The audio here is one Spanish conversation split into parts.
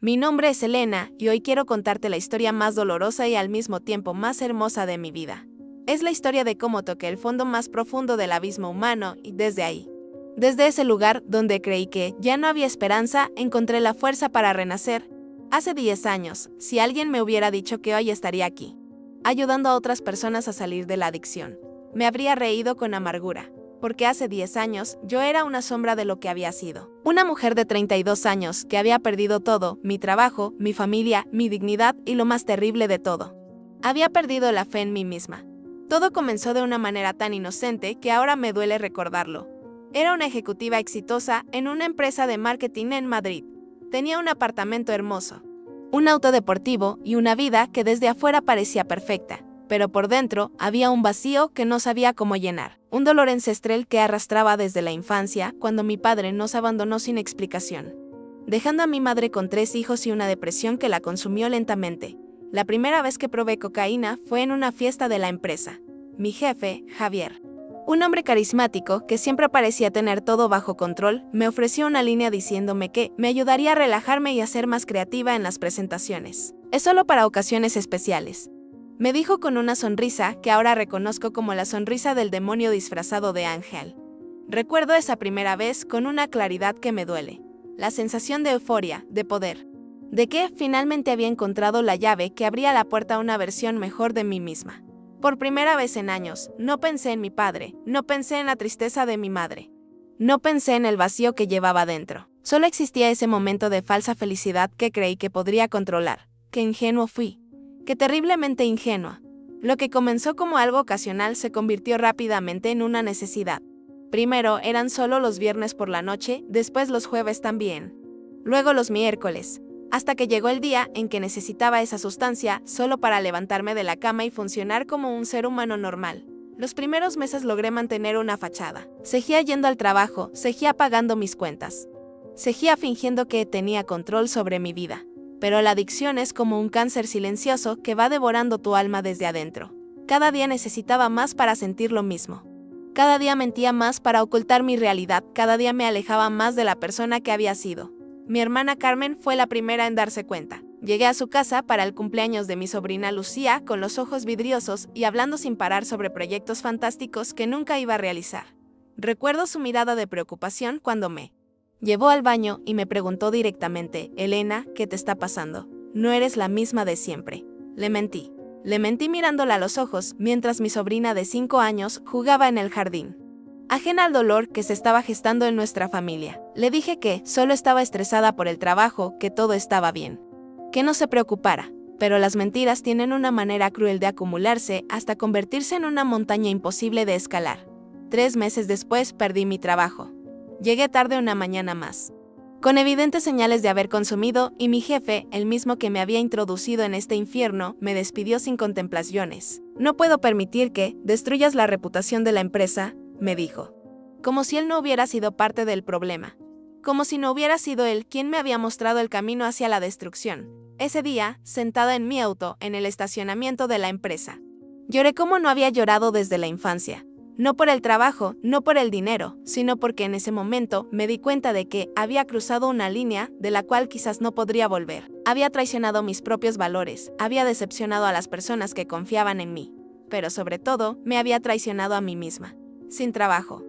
Mi nombre es Elena y hoy quiero contarte la historia más dolorosa y al mismo tiempo más hermosa de mi vida. Es la historia de cómo toqué el fondo más profundo del abismo humano y desde ese lugar donde creí que ya no había esperanza, encontré la fuerza para renacer. Hace 10 años, si alguien me hubiera dicho que hoy estaría aquí, ayudando a otras personas a salir de la adicción, me habría reído con amargura. Porque hace 10 años yo era una sombra de lo que había sido. Una mujer de 32 años que había perdido todo, mi trabajo, mi familia, mi dignidad y lo más terrible de todo. Había perdido la fe en mí misma. Todo comenzó de una manera tan inocente que ahora me duele recordarlo. Era una ejecutiva exitosa en una empresa de marketing en Madrid. Tenía un apartamento hermoso, un auto deportivo y una vida que desde afuera parecía perfecta. Pero por dentro había un vacío que no sabía cómo llenar. Un dolor ancestral que arrastraba desde la infancia, cuando mi padre nos abandonó sin explicación, dejando a mi madre con 3 hijos y una depresión que la consumió lentamente. La primera vez que probé cocaína fue en una fiesta de la empresa. Mi jefe, Javier, un hombre carismático que siempre parecía tener todo bajo control, me ofreció una línea diciéndome que me ayudaría a relajarme y a ser más creativa en las presentaciones. Es solo para ocasiones especiales. Me dijo con una sonrisa que ahora reconozco como la sonrisa del demonio disfrazado de ángel. Recuerdo esa primera vez con una claridad que me duele. La sensación de euforia, de poder. De que finalmente había encontrado la llave que abría la puerta a una versión mejor de mí misma. Por primera vez en años, no pensé en mi padre, no pensé en la tristeza de mi madre. No pensé en el vacío que llevaba dentro. Solo existía ese momento de falsa felicidad que creí que podría controlar. Qué ingenuo fui. Qué terriblemente ingenua. Lo que comenzó como algo ocasional se convirtió rápidamente en una necesidad. Primero eran solo los viernes por la noche, después los jueves también. Luego los miércoles, hasta que llegó el día en que necesitaba esa sustancia solo para levantarme de la cama y funcionar como un ser humano normal. Los primeros meses logré mantener una fachada. Seguía yendo al trabajo, seguía pagando mis cuentas. Seguía fingiendo que tenía control sobre mi vida. Pero la adicción es como un cáncer silencioso que va devorando tu alma desde adentro. Cada día necesitaba más para sentir lo mismo. Cada día mentía más para ocultar mi realidad, cada día me alejaba más de la persona que había sido. Mi hermana Carmen fue la primera en darse cuenta. Llegué a su casa para el cumpleaños de mi sobrina Lucía con los ojos vidriosos y hablando sin parar sobre proyectos fantásticos que nunca iba a realizar. Recuerdo su mirada de preocupación cuando me llevó al baño y me preguntó directamente: Elena, ¿qué te está pasando? No eres la misma de siempre. Le mentí. Le mentí mirándola a los ojos mientras mi sobrina de 5 años jugaba en el jardín. Ajena al dolor que se estaba gestando en nuestra familia, le dije que solo estaba estresada por el trabajo, que todo estaba bien. Que no se preocupara. Pero las mentiras tienen una manera cruel de acumularse hasta convertirse en una montaña imposible de escalar. 3 meses después perdí mi trabajo. Llegué tarde una mañana más, con evidentes señales de haber consumido, y mi jefe, el mismo que me había introducido en este infierno, me despidió sin contemplaciones. No puedo permitir que destruyas la reputación de la empresa, me dijo. Como si él no hubiera sido parte del problema. Como si no hubiera sido él quien me había mostrado el camino hacia la destrucción. Ese día, sentada en mi auto, en el estacionamiento de la empresa, lloré como no había llorado desde la infancia. No por el trabajo, no por el dinero, sino porque en ese momento me di cuenta de que había cruzado una línea de la cual quizás no podría volver. Había traicionado mis propios valores, había decepcionado a las personas que confiaban en mí, pero sobre todo, me había traicionado a mí misma. Sin trabajo.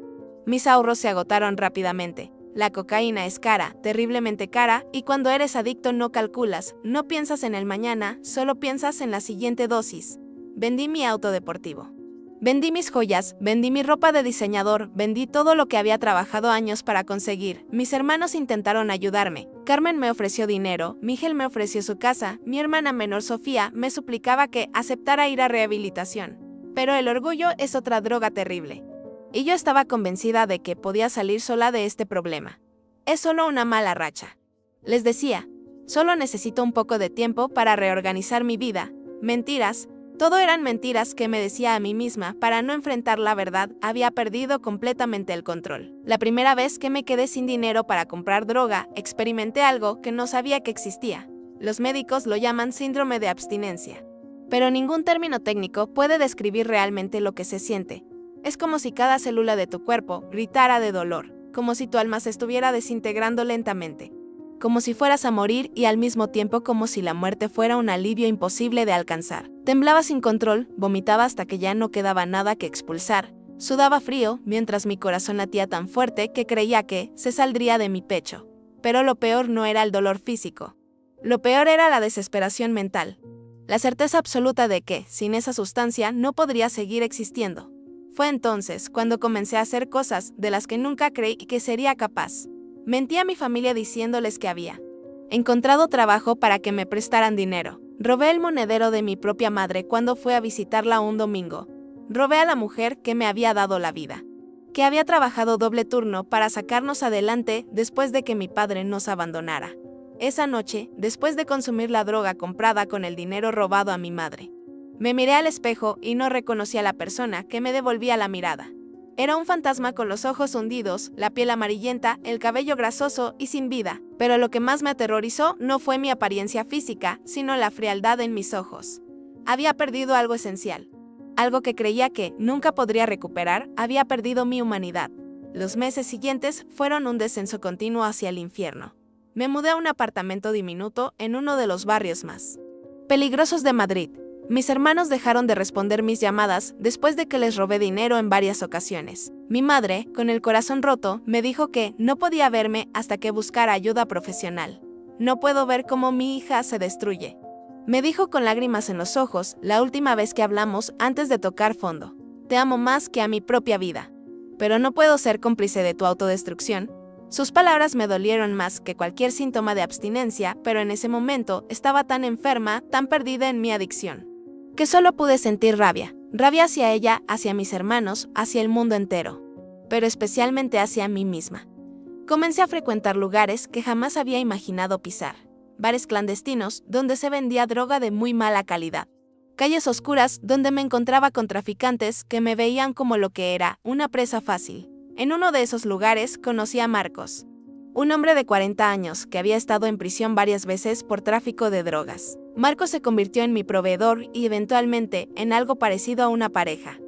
Mis ahorros se agotaron rápidamente. La cocaína es cara, terriblemente cara, y cuando eres adicto no calculas, no piensas en el mañana, solo piensas en la siguiente dosis. Vendí mi auto deportivo. Vendí mis joyas, vendí mi ropa de diseñador, vendí todo lo que había trabajado años para conseguir. Mis hermanos intentaron ayudarme. Carmen me ofreció dinero, Miguel me ofreció su casa, mi hermana menor Sofía me suplicaba que aceptara ir a rehabilitación. Pero el orgullo es otra droga terrible. Y yo estaba convencida de que podía salir sola de este problema. Es solo una mala racha. Les decía, solo necesito un poco de tiempo para reorganizar mi vida. Mentiras. Todo eran mentiras que me decía a mí misma para no enfrentar la verdad. Había perdido completamente el control. La primera vez que me quedé sin dinero para comprar droga, experimenté algo que no sabía que existía. Los médicos lo llaman síndrome de abstinencia. Pero ningún término técnico puede describir realmente lo que se siente. Es como si cada célula de tu cuerpo gritara de dolor, como si tu alma se estuviera desintegrando lentamente. como si fueras a morir y al mismo tiempo como si la muerte fuera un alivio imposible de alcanzar. Temblaba sin control, vomitaba hasta que ya no quedaba nada que expulsar, sudaba frío mientras mi corazón latía tan fuerte que creía que se saldría de mi pecho. Pero lo peor no era el dolor físico. Lo peor era la desesperación mental. La certeza absoluta de que, sin esa sustancia, no podría seguir existiendo. Fue entonces cuando comencé a hacer cosas de las que nunca creí que sería capaz. Mentí a mi familia diciéndoles que había encontrado trabajo para que me prestaran dinero. Robé el monedero de mi propia madre cuando fue a visitarla un domingo. Robé a la mujer que me había dado la vida, que había trabajado doble turno para sacarnos adelante después de que mi padre nos abandonara. Esa noche, después de consumir la droga comprada con el dinero robado a mi madre, me miré al espejo y no reconocí a la persona que me devolvía la mirada. Era un fantasma con los ojos hundidos, la piel amarillenta, el cabello grasoso y sin vida, pero lo que más me aterrorizó no fue mi apariencia física, sino la frialdad en mis ojos. Había perdido algo esencial. Algo que creía que nunca podría recuperar, había perdido mi humanidad. Los meses siguientes fueron un descenso continuo hacia el infierno. Me mudé a un apartamento diminuto en uno de los barrios más peligrosos de Madrid. Mis hermanos dejaron de responder mis llamadas después de que les robé dinero en varias ocasiones. Mi madre, con el corazón roto, me dijo que no podía verme hasta que buscara ayuda profesional. No puedo ver cómo mi hija se destruye. Me dijo con lágrimas en los ojos la última vez que hablamos antes de tocar fondo. Te amo más que a mi propia vida. Pero no puedo ser cómplice de tu autodestrucción. Sus palabras me dolieron más que cualquier síntoma de abstinencia, pero en ese momento estaba tan enferma, tan perdida en mi adicción, que solo pude sentir rabia. Rabia hacia ella, hacia mis hermanos, hacia el mundo entero. Pero especialmente hacia mí misma. Comencé a frecuentar lugares que jamás había imaginado pisar. Bares clandestinos donde se vendía droga de muy mala calidad. Calles oscuras donde me encontraba con traficantes que me veían como lo que era, una presa fácil. En uno de esos lugares conocí a Marcos, un hombre de 40 años que había estado en prisión varias veces por tráfico de drogas. Marcos se convirtió en mi proveedor y eventualmente en algo parecido a una pareja.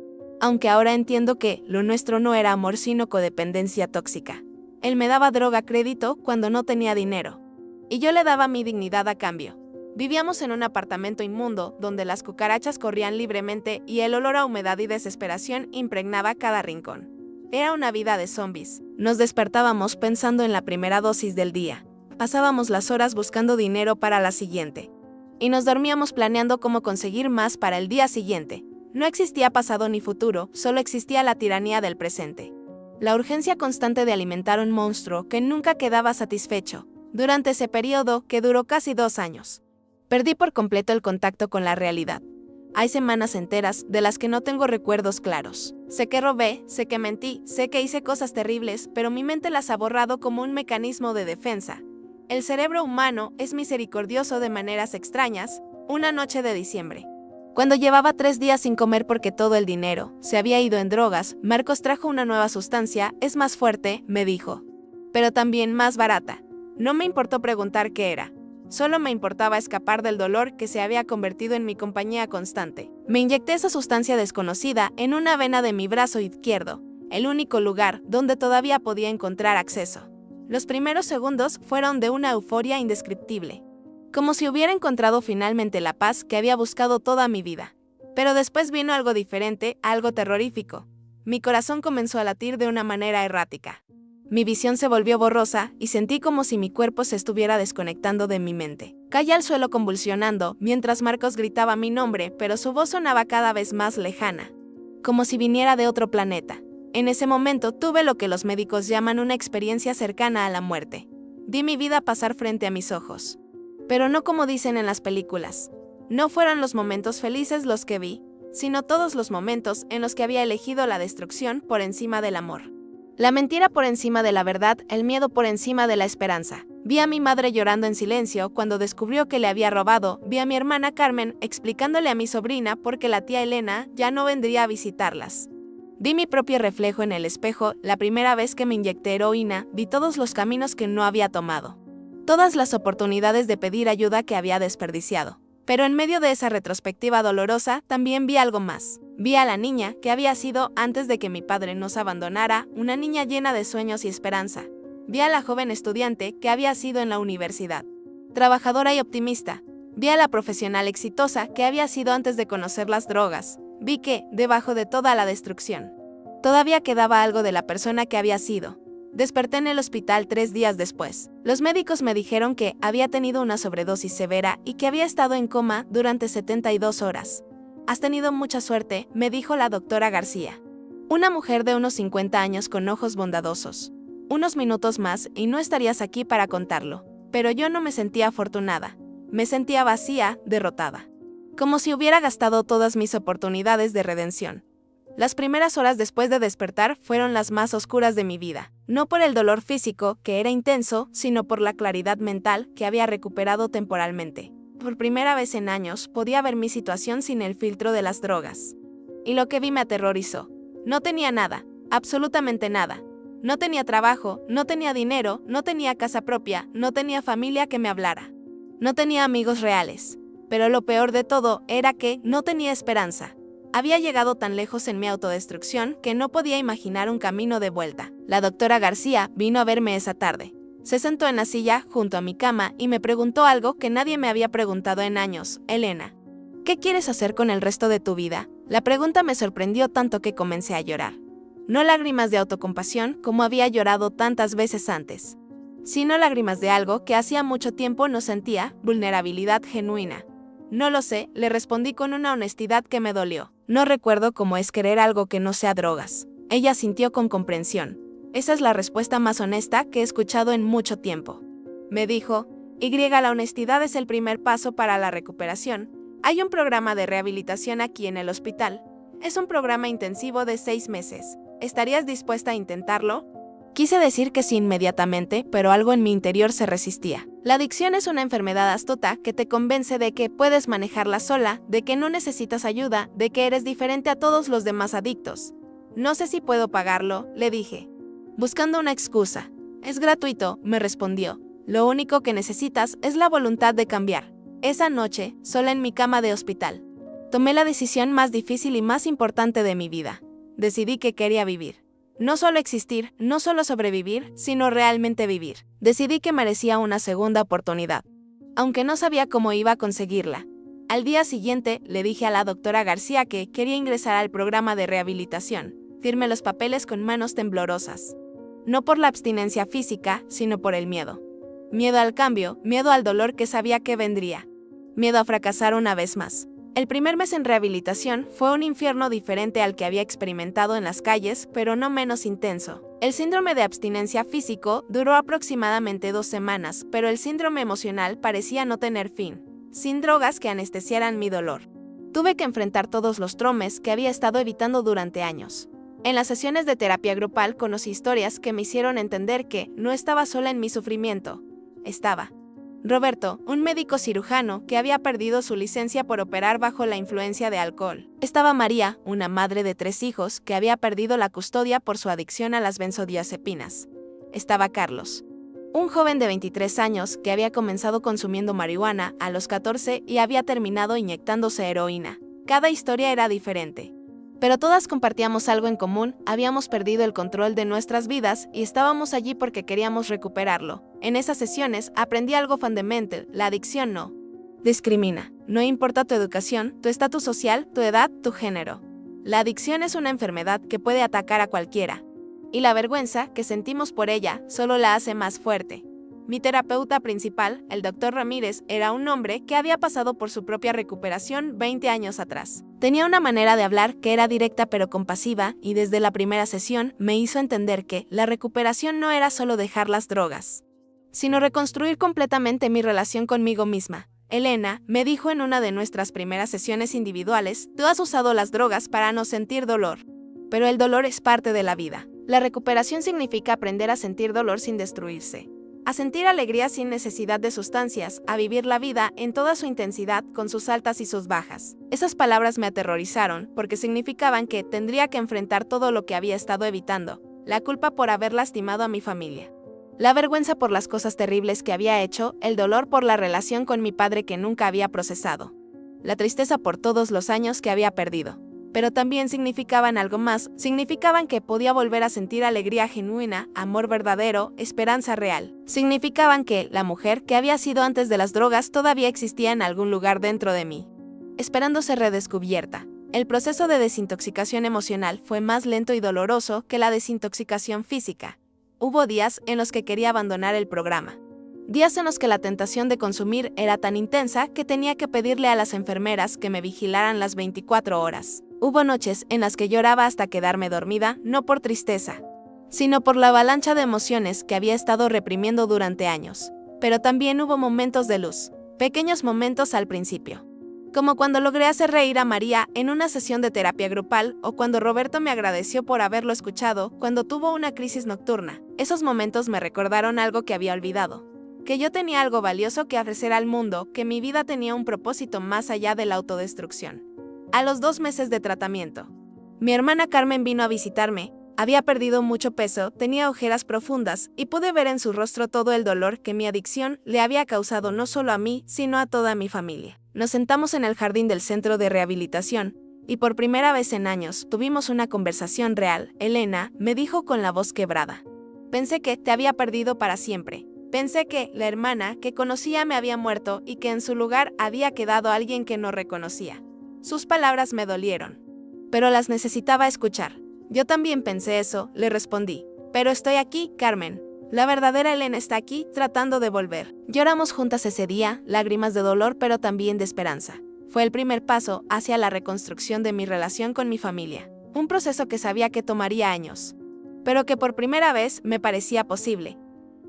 Aunque ahora entiendo que lo nuestro no era amor sino codependencia tóxica. Él me daba droga a crédito cuando no tenía dinero. Y yo le daba mi dignidad a cambio. Vivíamos en un apartamento inmundo donde las cucarachas corrían libremente y el olor a humedad y desesperación impregnaba cada rincón. Era una vida de zombies. Nos despertábamos pensando en la primera dosis del día. Pasábamos las horas buscando dinero para la siguiente. Y nos dormíamos planeando cómo conseguir más para el día siguiente. No existía pasado ni futuro, solo existía la tiranía del presente. La urgencia constante de alimentar un monstruo que nunca quedaba satisfecho. Durante ese periodo, que duró casi 2 años, perdí por completo el contacto con la realidad. Hay semanas enteras de las que no tengo recuerdos claros. Sé que robé, sé que mentí, sé que hice cosas terribles, pero mi mente las ha borrado como un mecanismo de defensa. El cerebro humano es misericordioso de maneras extrañas. Una noche de diciembre, cuando llevaba 3 días sin comer porque todo el dinero se había ido en drogas, Marcos trajo una nueva sustancia, es más fuerte, me dijo, pero también más barata. No me importó preguntar qué era. Solo me importaba escapar del dolor que se había convertido en mi compañía constante. Me inyecté esa sustancia desconocida en una vena de mi brazo izquierdo, el único lugar donde todavía podía encontrar acceso. Los primeros segundos fueron de una euforia indescriptible, como si hubiera encontrado finalmente la paz que había buscado toda mi vida. Pero después vino algo diferente, algo terrorífico. Mi corazón comenzó a latir de una manera errática. Mi visión se volvió borrosa y sentí como si mi cuerpo se estuviera desconectando de mi mente. Caí al suelo convulsionando mientras Marcos gritaba mi nombre, pero su voz sonaba cada vez más lejana, como si viniera de otro planeta. En ese momento tuve lo que los médicos llaman una experiencia cercana a la muerte. Vi mi vida pasar frente a mis ojos. Pero no como dicen en las películas. No fueron los momentos felices los que vi, sino todos los momentos en los que había elegido la destrucción por encima del amor. La mentira por encima de la verdad, el miedo por encima de la esperanza. Vi a mi madre llorando en silencio cuando descubrió que le había robado. Vi a mi hermana Carmen explicándole a mi sobrina por qué la tía Elena ya no vendría a visitarlas. Vi mi propio reflejo en el espejo. La primera vez que me inyecté heroína, vi todos los caminos que no había tomado. Todas las oportunidades de pedir ayuda que había desperdiciado. Pero en medio de esa retrospectiva dolorosa, también vi algo más. Vi a la niña que había sido antes de que mi padre nos abandonara, una niña llena de sueños y esperanza. Vi a la joven estudiante que había sido en la universidad, trabajadora y optimista. Vi a la profesional exitosa que había sido antes de conocer las drogas. Vi que, debajo de toda la destrucción, todavía quedaba algo de la persona que había sido. Desperté en el hospital 3 días después. Los médicos me dijeron que había tenido una sobredosis severa y que había estado en coma durante 72 horas. Has tenido mucha suerte, me dijo la doctora García. Una mujer de unos 50 años con ojos bondadosos. Unos minutos más y no estarías aquí para contarlo. Pero yo no me sentía afortunada. Me sentía vacía, derrotada. Como si hubiera gastado todas mis oportunidades de redención. Las primeras horas después de despertar fueron las más oscuras de mi vida, no por el dolor físico, que era intenso, sino por la claridad mental que había recuperado temporalmente. Por primera vez en años podía ver mi situación sin el filtro de las drogas. Y lo que vi me aterrorizó. No tenía nada, absolutamente nada. No tenía trabajo, no tenía dinero, no tenía casa propia, no tenía familia que me hablara. No tenía amigos reales. Pero lo peor de todo era que no tenía esperanza. Había llegado tan lejos en mi autodestrucción que no podía imaginar un camino de vuelta. La doctora García vino a verme esa tarde. Se sentó en la silla junto a mi cama y me preguntó algo que nadie me había preguntado en años. Elena, ¿qué quieres hacer con el resto de tu vida? La pregunta me sorprendió tanto que comencé a llorar. No lágrimas de autocompasión como había llorado tantas veces antes, sino lágrimas de algo que hacía mucho tiempo no sentía, vulnerabilidad genuina. No lo sé, le respondí con una honestidad que me dolió. No recuerdo cómo es querer algo que no sea drogas. Ella sintió con comprensión. Esa es la respuesta más honesta que he escuchado en mucho tiempo. Me dijo, la honestidad es el primer paso para la recuperación. Hay un programa de rehabilitación aquí en el hospital. Es un programa intensivo de 6 meses. ¿Estarías dispuesta a intentarlo? Quise decir que sí inmediatamente, pero algo en mi interior se resistía. La adicción es una enfermedad astuta que te convence de que puedes manejarla sola, de que no necesitas ayuda, de que eres diferente a todos los demás adictos. No sé si puedo pagarlo, le dije, buscando una excusa. Es gratuito, me respondió. Lo único que necesitas es la voluntad de cambiar. Esa noche, sola en mi cama de hospital, tomé la decisión más difícil y más importante de mi vida. Decidí que quería vivir. No solo existir, no solo sobrevivir, sino realmente vivir. Decidí que merecía una segunda oportunidad, aunque no sabía cómo iba a conseguirla. Al día siguiente, le dije a la doctora García que quería ingresar al programa de rehabilitación. Firmé los papeles con manos temblorosas. No por la abstinencia física, sino por el miedo. Miedo al cambio, miedo al dolor que sabía que vendría. Miedo a fracasar una vez más. El primer mes en rehabilitación fue un infierno diferente al que había experimentado en las calles, pero no menos intenso. El síndrome de abstinencia físico duró aproximadamente 2 semanas, pero el síndrome emocional parecía no tener fin, sin drogas que anestesiaran mi dolor. Tuve que enfrentar todos los traumas que había estado evitando durante años. En las sesiones de terapia grupal conocí historias que me hicieron entender que no estaba sola en mi sufrimiento. Estaba Roberto, un médico cirujano que había perdido su licencia por operar bajo la influencia de alcohol. Estaba María, una madre de 3 hijos que había perdido la custodia por su adicción a las benzodiazepinas. Estaba Carlos, un joven de 23 años que había comenzado consumiendo marihuana a los 14 y había terminado inyectándose heroína. Cada historia era diferente, pero todas compartíamos algo en común: habíamos perdido el control de nuestras vidas y estábamos allí porque queríamos recuperarlo. En esas sesiones aprendí algo fundamental: la adicción no discrimina. No importa tu educación, tu estatus social, tu edad, tu género. La adicción es una enfermedad que puede atacar a cualquiera. Y la vergüenza que sentimos por ella solo la hace más fuerte. Mi terapeuta principal, el Dr. Ramírez, era un hombre que había pasado por su propia recuperación 20 años atrás. Tenía una manera de hablar que era directa pero compasiva, y desde la primera sesión me hizo entender que la recuperación no era solo dejar las drogas, sino reconstruir completamente mi relación conmigo misma. Elena, me dijo en una de nuestras primeras sesiones individuales, tú has usado las drogas para no sentir dolor. Pero el dolor es parte de la vida. La recuperación significa aprender a sentir dolor sin destruirse. A sentir alegría sin necesidad de sustancias, a vivir la vida en toda su intensidad con sus altas y sus bajas. Esas palabras me aterrorizaron porque significaban que tendría que enfrentar todo lo que había estado evitando: la culpa por haber lastimado a mi familia, la vergüenza por las cosas terribles que había hecho, el dolor por la relación con mi padre que nunca había procesado, la tristeza por todos los años que había perdido. pero también significaban algo más, significaban que podía volver a sentir alegría genuina, amor verdadero, esperanza real. Significaban que la mujer que había sido antes de las drogas todavía existía en algún lugar dentro de mí, esperando ser redescubierta. El proceso de desintoxicación emocional fue más lento y doloroso que la desintoxicación física. Hubo días en los que quería abandonar el programa. Días en los que la tentación de consumir era tan intensa que tenía que pedirle a las enfermeras que me vigilaran las 24 horas. Hubo noches en las que lloraba hasta quedarme dormida, no por tristeza, sino por la avalancha de emociones que había estado reprimiendo durante años. Pero también hubo momentos de luz, pequeños momentos al principio. Como cuando logré hacer reír a María en una sesión de terapia grupal o cuando Roberto me agradeció por haberlo escuchado cuando tuvo una crisis nocturna. Esos momentos me recordaron algo que había olvidado. Que yo tenía algo valioso que ofrecer al mundo, que mi vida tenía un propósito más allá de la autodestrucción. A los 2 meses de tratamiento, mi hermana Carmen vino a visitarme. Había perdido mucho peso, tenía ojeras profundas y pude ver en su rostro todo el dolor que mi adicción le había causado no solo a mí, sino a toda mi familia. Nos sentamos en el jardín del centro de rehabilitación y por primera vez en años tuvimos una conversación real. Elena, me dijo con la voz quebrada. Pensé que te había perdido para siempre. Pensé que la hermana que conocía me había muerto y que en su lugar había quedado alguien que no reconocía. Sus palabras me dolieron, pero las necesitaba escuchar. Yo también pensé eso, le respondí. Pero estoy aquí, Carmen. La verdadera Elena está aquí, tratando de volver. Lloramos juntas ese día, lágrimas de dolor pero también de esperanza. Fue el primer paso hacia la reconstrucción de mi relación con mi familia. Un proceso que sabía que tomaría años, pero que por primera vez me parecía posible.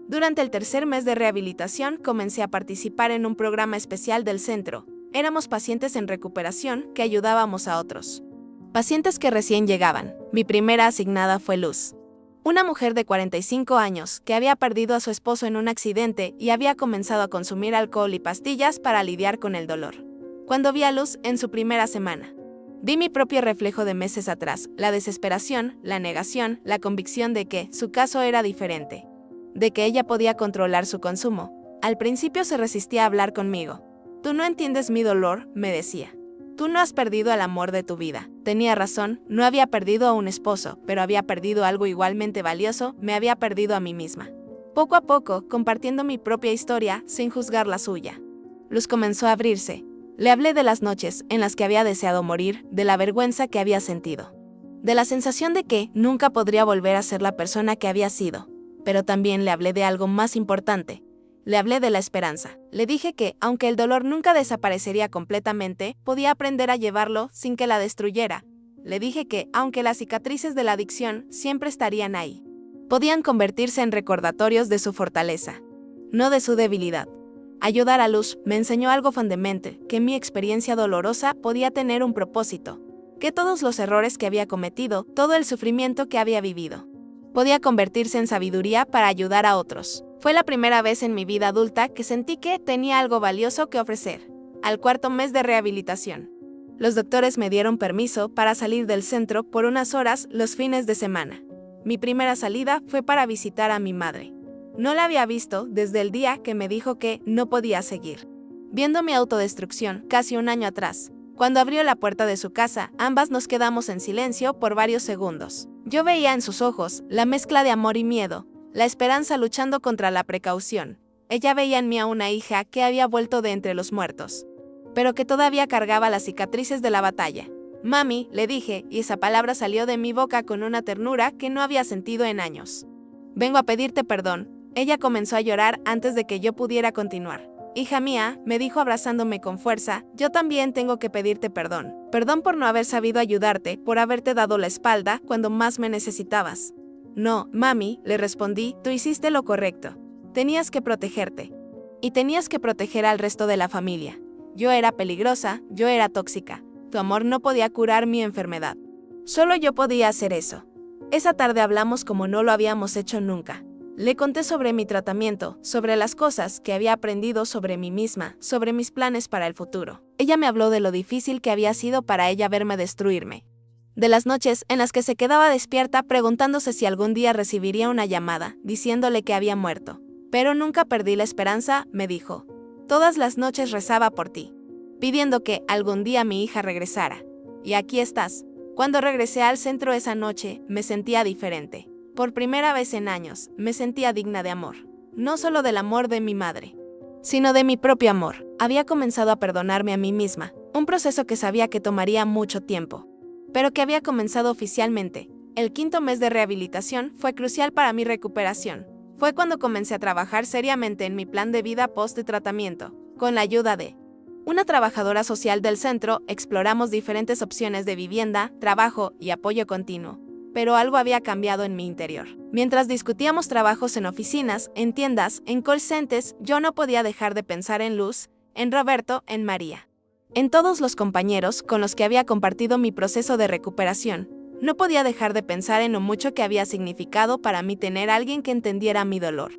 Durante el tercer mes de rehabilitación comencé a participar en un programa especial del centro. Éramos pacientes en recuperación que ayudábamos a otros. Pacientes que recién llegaban. Mi primera asignada fue Luz. Una mujer de 45 años que había perdido a su esposo en un accidente y había comenzado a consumir alcohol y pastillas para lidiar con el dolor. Cuando vi a Luz en su primera semana, vi mi propio reflejo de meses atrás, la desesperación, la negación, la convicción de que su caso era diferente, de que ella podía controlar su consumo. Al principio se resistía a hablar conmigo. Tú no entiendes mi dolor, me decía. Tú no has perdido al amor de tu vida. Tenía razón, no había perdido a un esposo, pero había perdido algo igualmente valioso, me había perdido a mí misma. Poco a poco, compartiendo mi propia historia, sin juzgar la suya. Luz comenzó a abrirse. Le hablé de las noches en las que había deseado morir, de la vergüenza que había sentido, de la sensación de que nunca podría volver a ser la persona que había sido. Pero también le hablé de algo más importante. Le hablé de la esperanza. Le dije que, aunque el dolor nunca desaparecería completamente, podía aprender a llevarlo sin que la destruyera. Le dije que, aunque las cicatrices de la adicción siempre estarían ahí, podían convertirse en recordatorios de su fortaleza, no de su debilidad. Ayudar a Luz me enseñó algo fundamental, que mi experiencia dolorosa podía tener un propósito, que todos los errores que había cometido, todo el sufrimiento que había vivido, podía convertirse en sabiduría para ayudar a otros. Fue la primera vez en mi vida adulta que sentí que tenía algo valioso que ofrecer. Al 4.º mes de rehabilitación, los doctores me dieron permiso para salir del centro por unas horas los fines de semana. Mi primera salida fue para visitar a mi madre. No la había visto desde el día que me dijo que no podía seguir viendo mi autodestrucción casi un año atrás. Cuando abrió la puerta de su casa, ambas nos quedamos en silencio por varios segundos. Yo veía en sus ojos la mezcla de amor y miedo, la esperanza luchando contra la precaución. Ella veía en mí a una hija que había vuelto de entre los muertos, pero que todavía cargaba las cicatrices de la batalla. Mami, le dije, y esa palabra salió de mi boca con una ternura que no había sentido en años. Vengo a pedirte perdón. Ella comenzó a llorar antes de que yo pudiera continuar. Hija mía, me dijo abrazándome con fuerza, yo también tengo que pedirte perdón. Perdón por no haber sabido ayudarte, por haberte dado la espalda cuando más me necesitabas. No, mami, le respondí, tú hiciste lo correcto. Tenías que protegerte. Y tenías que proteger al resto de la familia. Yo era peligrosa, yo era tóxica. Tu amor no podía curar mi enfermedad. Solo yo podía hacer eso. Esa tarde hablamos como no lo habíamos hecho nunca. Le conté sobre mi tratamiento, sobre las cosas que había aprendido sobre mí misma, sobre mis planes para el futuro. Ella me habló de lo difícil que había sido para ella verme destruirme. De las noches en las que se quedaba despierta preguntándose si algún día recibiría una llamada, diciéndole que había muerto. Pero nunca perdí la esperanza, me dijo. Todas las noches rezaba por ti, pidiendo que algún día mi hija regresara. Y aquí estás. Cuando regresé al centro esa noche, me sentía diferente. Por primera vez en años, me sentía digna de amor. No solo del amor de mi madre, sino de mi propio amor. Había comenzado a perdonarme a mí misma, un proceso que sabía que tomaría mucho tiempo, pero que había comenzado oficialmente. El 5.º mes de rehabilitación fue crucial para mi recuperación. Fue cuando comencé a trabajar seriamente en mi plan de vida post-tratamiento. Con la ayuda de una trabajadora social del centro, exploramos diferentes opciones de vivienda, trabajo y apoyo continuo. Pero algo había cambiado en mi interior. Mientras discutíamos trabajos en oficinas, en tiendas, en call centers, yo no podía dejar de pensar en Luz, en Roberto, en María, en todos los compañeros con los que había compartido mi proceso de recuperación. No podía dejar de pensar en lo mucho que había significado para mí tener a alguien que entendiera mi dolor.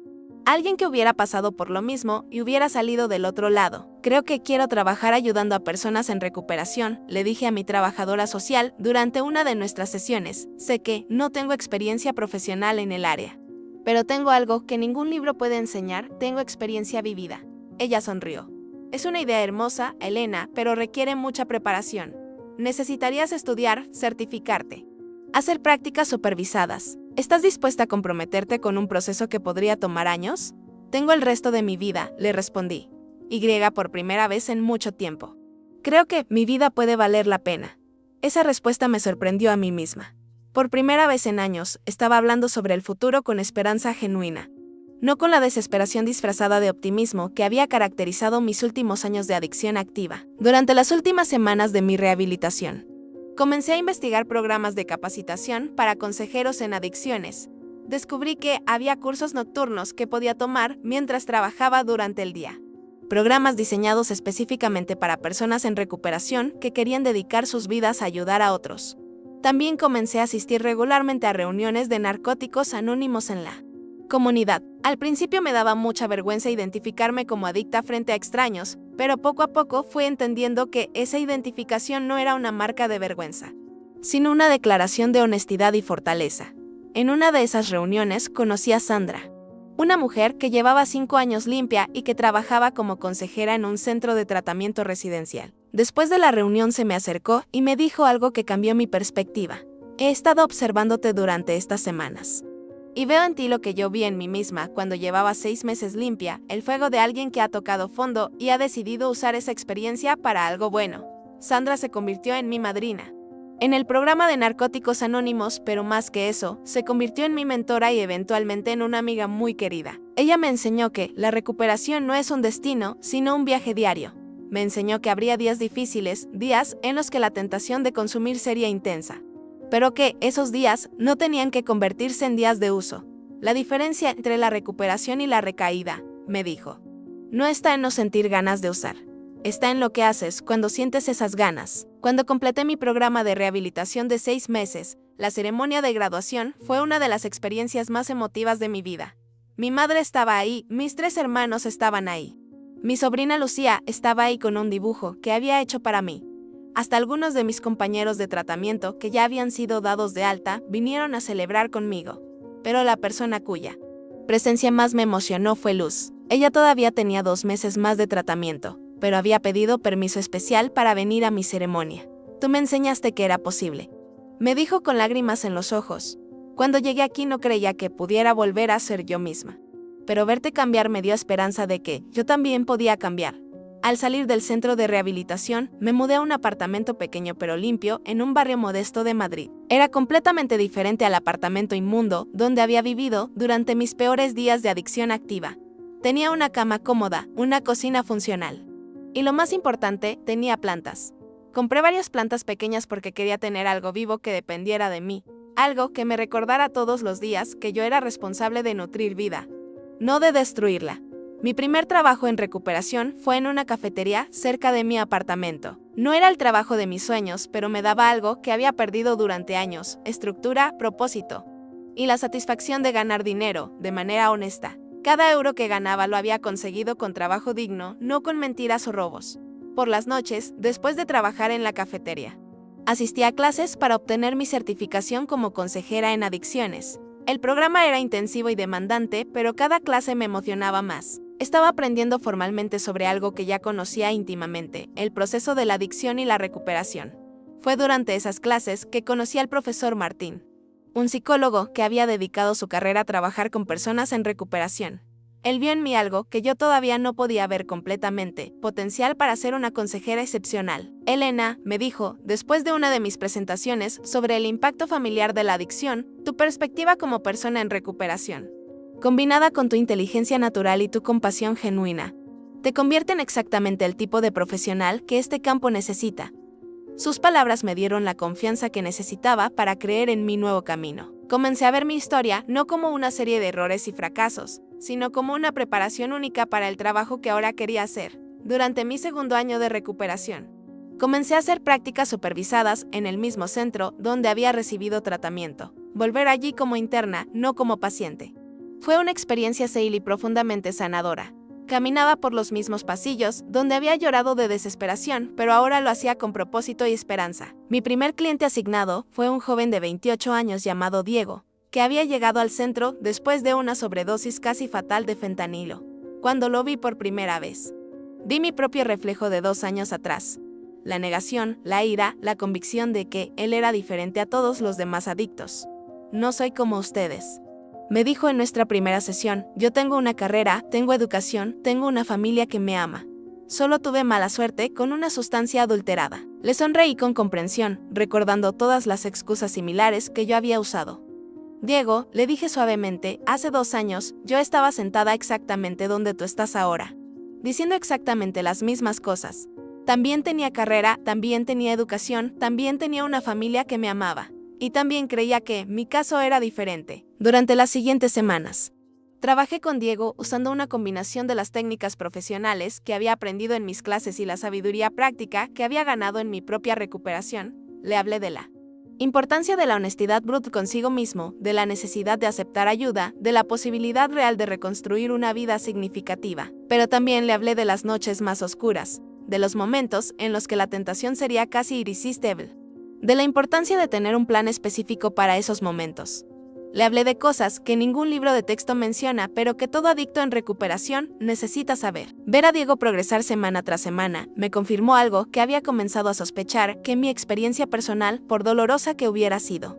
Alguien que hubiera pasado por lo mismo y hubiera salido del otro lado. Creo que quiero trabajar ayudando a personas en recuperación, le dije a mi trabajadora social durante una de nuestras sesiones. Sé que no tengo experiencia profesional en el área, pero tengo algo que ningún libro puede enseñar, tengo experiencia vivida. Ella sonrió. Es una idea hermosa, Elena, pero requiere mucha preparación. Necesitarías estudiar, certificarte, hacer prácticas supervisadas. ¿Estás dispuesta a comprometerte con un proceso que podría tomar años? Tengo el resto de mi vida, le respondí. Por primera vez en mucho tiempo. Creo que mi vida puede valer la pena. Esa respuesta me sorprendió a mí misma. Por primera vez en años, estaba hablando sobre el futuro con esperanza genuina. No con la desesperación disfrazada de optimismo que había caracterizado mis últimos años de adicción activa. Durante las últimas semanas de mi rehabilitación, comencé a investigar programas de capacitación para consejeros en adicciones. Descubrí que había cursos nocturnos que podía tomar mientras trabajaba durante el día. Programas diseñados específicamente para personas en recuperación que querían dedicar sus vidas a ayudar a otros. También comencé a asistir regularmente a reuniones de narcóticos anónimos en la comunidad. Al principio me daba mucha vergüenza identificarme como adicta frente a extraños, pero poco a poco fui entendiendo que esa identificación no era una marca de vergüenza, sino una declaración de honestidad y fortaleza. En una de esas reuniones conocí a Sandra, una mujer que llevaba 5 años limpia y que trabajaba como consejera en un centro de tratamiento residencial. Después de la reunión se me acercó y me dijo algo que cambió mi perspectiva. He estado observándote durante estas semanas. Y veo en ti lo que yo vi en mí misma cuando llevaba 6 meses limpia, el fuego de alguien que ha tocado fondo y ha decidido usar esa experiencia para algo bueno. Sandra se convirtió en mi madrina en el programa de Narcóticos Anónimos, pero más que eso, se convirtió en mi mentora y eventualmente en una amiga muy querida. Ella me enseñó que la recuperación no es un destino, sino un viaje diario. Me enseñó que habría días difíciles, días en los que la tentación de consumir sería intensa, pero que esos días no tenían que convertirse en días de uso. La diferencia entre la recuperación y la recaída, me dijo, no está en no sentir ganas de usar. Está en lo que haces cuando sientes esas ganas. Cuando completé mi programa de rehabilitación de 6 meses, la ceremonia de graduación fue una de las experiencias más emotivas de mi vida. Mi madre estaba ahí, mis 3 hermanos estaban ahí. Mi sobrina Lucía estaba ahí con un dibujo que había hecho para mí. Hasta algunos de mis compañeros de tratamiento que ya habían sido dados de alta vinieron a celebrar conmigo. Pero la persona cuya presencia más me emocionó fue Luz. Ella todavía tenía 2 meses más de tratamiento, pero había pedido permiso especial para venir a mi ceremonia. Tú me enseñaste que era posible, me dijo con lágrimas en los ojos. Cuando llegué aquí no creía que pudiera volver a ser yo misma. Pero verte cambiar me dio esperanza de que yo también podía cambiar. Al salir del centro de rehabilitación, me mudé a un apartamento pequeño pero limpio en un barrio modesto de Madrid. Era completamente diferente al apartamento inmundo donde había vivido durante mis peores días de adicción activa. Tenía una cama cómoda, una cocina funcional. Y lo más importante, tenía plantas. Compré varias plantas pequeñas porque quería tener algo vivo que dependiera de mí. Algo que me recordara todos los días que yo era responsable de nutrir vida, no de destruirla. Mi primer trabajo en recuperación fue en una cafetería cerca de mi apartamento. No era el trabajo de mis sueños, pero me daba algo que había perdido durante años: estructura, propósito y la satisfacción de ganar dinero de manera honesta. Cada euro que ganaba lo había conseguido con trabajo digno, no con mentiras o robos. Por las noches, después de trabajar en la cafetería, asistí a clases para obtener mi certificación como consejera en adicciones. El programa era intensivo y demandante, pero cada clase me emocionaba más. Estaba aprendiendo formalmente sobre algo que ya conocía íntimamente: el proceso de la adicción y la recuperación. Fue durante esas clases que conocí al profesor Martín, un psicólogo que había dedicado su carrera a trabajar con personas en recuperación. Él vio en mí algo que yo todavía no podía ver completamente, potencial para ser una consejera excepcional. Elena, me dijo, después de una de mis presentaciones sobre el impacto familiar de la adicción, tu perspectiva como persona en recuperación, combinada con tu inteligencia natural y tu compasión genuina, te convierte en exactamente el tipo de profesional que este campo necesita. Sus palabras me dieron la confianza que necesitaba para creer en mi nuevo camino. Comencé a ver mi historia no como una serie de errores y fracasos, sino como una preparación única para el trabajo que ahora quería hacer. Durante mi segundo año de recuperación, comencé a hacer prácticas supervisadas en el mismo centro donde había recibido tratamiento. Volver allí como interna, no como paciente. Fue una experiencia y profundamente sanadora. Caminaba por los mismos pasillos, donde había llorado de desesperación, pero ahora lo hacía con propósito y esperanza. Mi primer cliente asignado fue un joven de 28 años llamado Diego, que había llegado al centro después de una sobredosis casi fatal de fentanilo. Cuando lo vi por primera vez, vi mi propio reflejo de 2 años atrás. La negación, la ira, la convicción de que él era diferente a todos los demás adictos. No soy como ustedes, me dijo en nuestra primera sesión. Yo tengo una carrera, tengo educación, tengo una familia que me ama. Solo tuve mala suerte con una sustancia adulterada. Le sonreí con comprensión, recordando todas las excusas similares que yo había usado. Diego, le dije suavemente, hace 2 años, yo estaba sentada exactamente donde tú estás ahora, diciendo exactamente las mismas cosas. También tenía carrera, también tenía educación, también tenía una familia que me amaba. Y también creía que mi caso era diferente. Durante las siguientes semanas, trabajé con Diego usando una combinación de las técnicas profesionales que había aprendido en mis clases y la sabiduría práctica que había ganado en mi propia recuperación. Le hablé de la importancia de la honestidad bruta consigo mismo, de la necesidad de aceptar ayuda, de la posibilidad real de reconstruir una vida significativa. Pero también le hablé de las noches más oscuras, de los momentos en los que la tentación sería casi irresistible, de la importancia de tener un plan específico para esos momentos. Le hablé de cosas que ningún libro de texto menciona, pero que todo adicto en recuperación necesita saber. Ver a Diego progresar semana tras semana me confirmó algo que había comenzado a sospechar, que mi experiencia personal, por dolorosa que hubiera sido,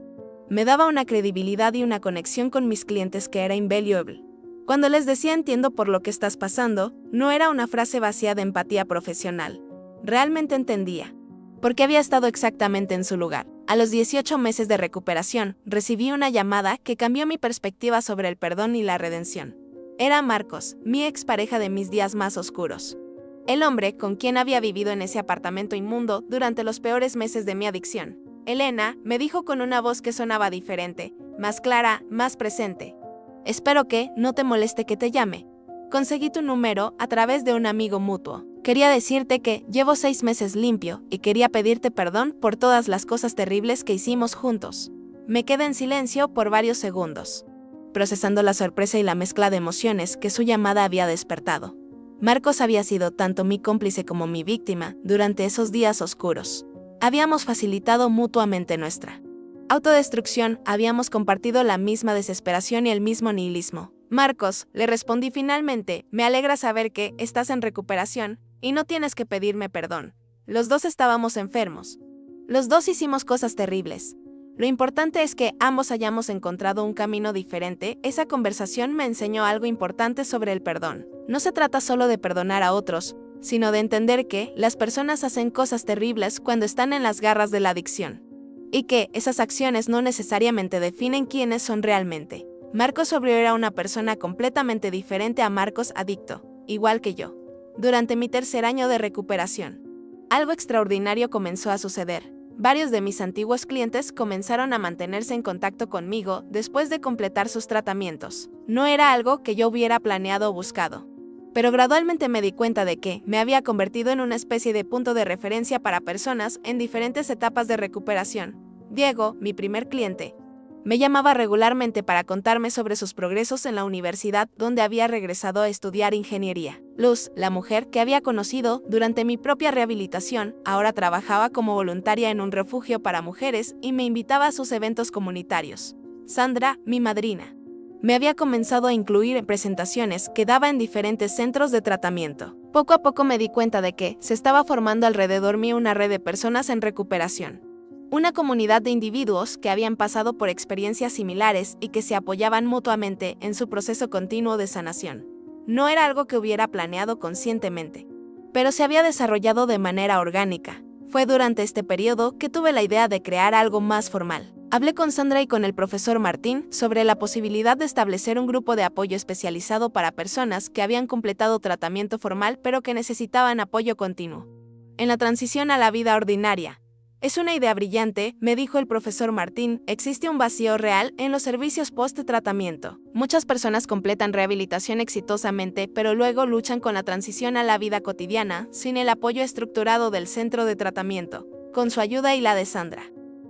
me daba una credibilidad y una conexión con mis clientes que era invaluable. Cuando les decía entiendo por lo que estás pasando, no era una frase vacía de empatía profesional. Realmente entendía, porque había estado exactamente en su lugar. A los 18 meses de recuperación, recibí una llamada que cambió mi perspectiva sobre el perdón y la redención. Era Marcos, mi expareja de mis días más oscuros. El hombre con quien había vivido en ese apartamento inmundo durante los peores meses de mi adicción. Elena, me dijo con una voz que sonaba diferente, más clara, más presente. Espero que no te moleste que te llame. Conseguí tu número a través de un amigo mutuo. Quería decirte que llevo 6 meses limpio y quería pedirte perdón por todas las cosas terribles que hicimos juntos. Me quedé en silencio por varios segundos, procesando la sorpresa y la mezcla de emociones que su llamada había despertado. Marcos había sido tanto mi cómplice como mi víctima durante esos días oscuros. Habíamos facilitado mutuamente nuestra autodestrucción, habíamos compartido la misma desesperación y el mismo nihilismo. Marcos, le respondí finalmente, me alegra saber que estás en recuperación y no tienes que pedirme perdón. Los dos estábamos enfermos. Los dos hicimos cosas terribles. Lo importante es que ambos hayamos encontrado un camino diferente. Esa conversación me enseñó algo importante sobre el perdón. No se trata solo de perdonar a otros, sino de entender que las personas hacen cosas terribles cuando están en las garras de la adicción, y que esas acciones no necesariamente definen quiénes son realmente. Marcos sobrio era una persona completamente diferente a Marcos adicto, igual que yo. Durante mi tercer año de recuperación, algo extraordinario comenzó a suceder. Varios de mis antiguos clientes comenzaron a mantenerse en contacto conmigo después de completar sus tratamientos. No era algo que yo hubiera planeado o buscado, pero gradualmente me di cuenta de que me había convertido en una especie de punto de referencia para personas en diferentes etapas de recuperación. Diego, mi primer cliente, me llamaba regularmente para contarme sobre sus progresos en la universidad donde había regresado a estudiar ingeniería. Luz, la mujer que había conocido durante mi propia rehabilitación, ahora trabajaba como voluntaria en un refugio para mujeres y me invitaba a sus eventos comunitarios. Sandra, mi madrina, me había comenzado a incluir en presentaciones que daba en diferentes centros de tratamiento. Poco a poco me di cuenta de que se estaba formando alrededor mío una red de personas en recuperación. Una comunidad de individuos que habían pasado por experiencias similares y que se apoyaban mutuamente en su proceso continuo de sanación. No era algo que hubiera planeado conscientemente, pero se había desarrollado de manera orgánica. Fue durante este periodo que tuve la idea de crear algo más formal. Hablé con Sandra y con el profesor Martín sobre la posibilidad de establecer un grupo de apoyo especializado para personas que habían completado tratamiento formal pero que necesitaban apoyo continuo en la transición a la vida ordinaria. Es una idea brillante, me dijo el profesor Martín. Existe un vacío real en los servicios post-tratamiento. Muchas personas completan rehabilitación exitosamente, pero luego luchan con la transición a la vida cotidiana, sin el apoyo estructurado del centro de tratamiento. Con su ayuda y la de Sandra,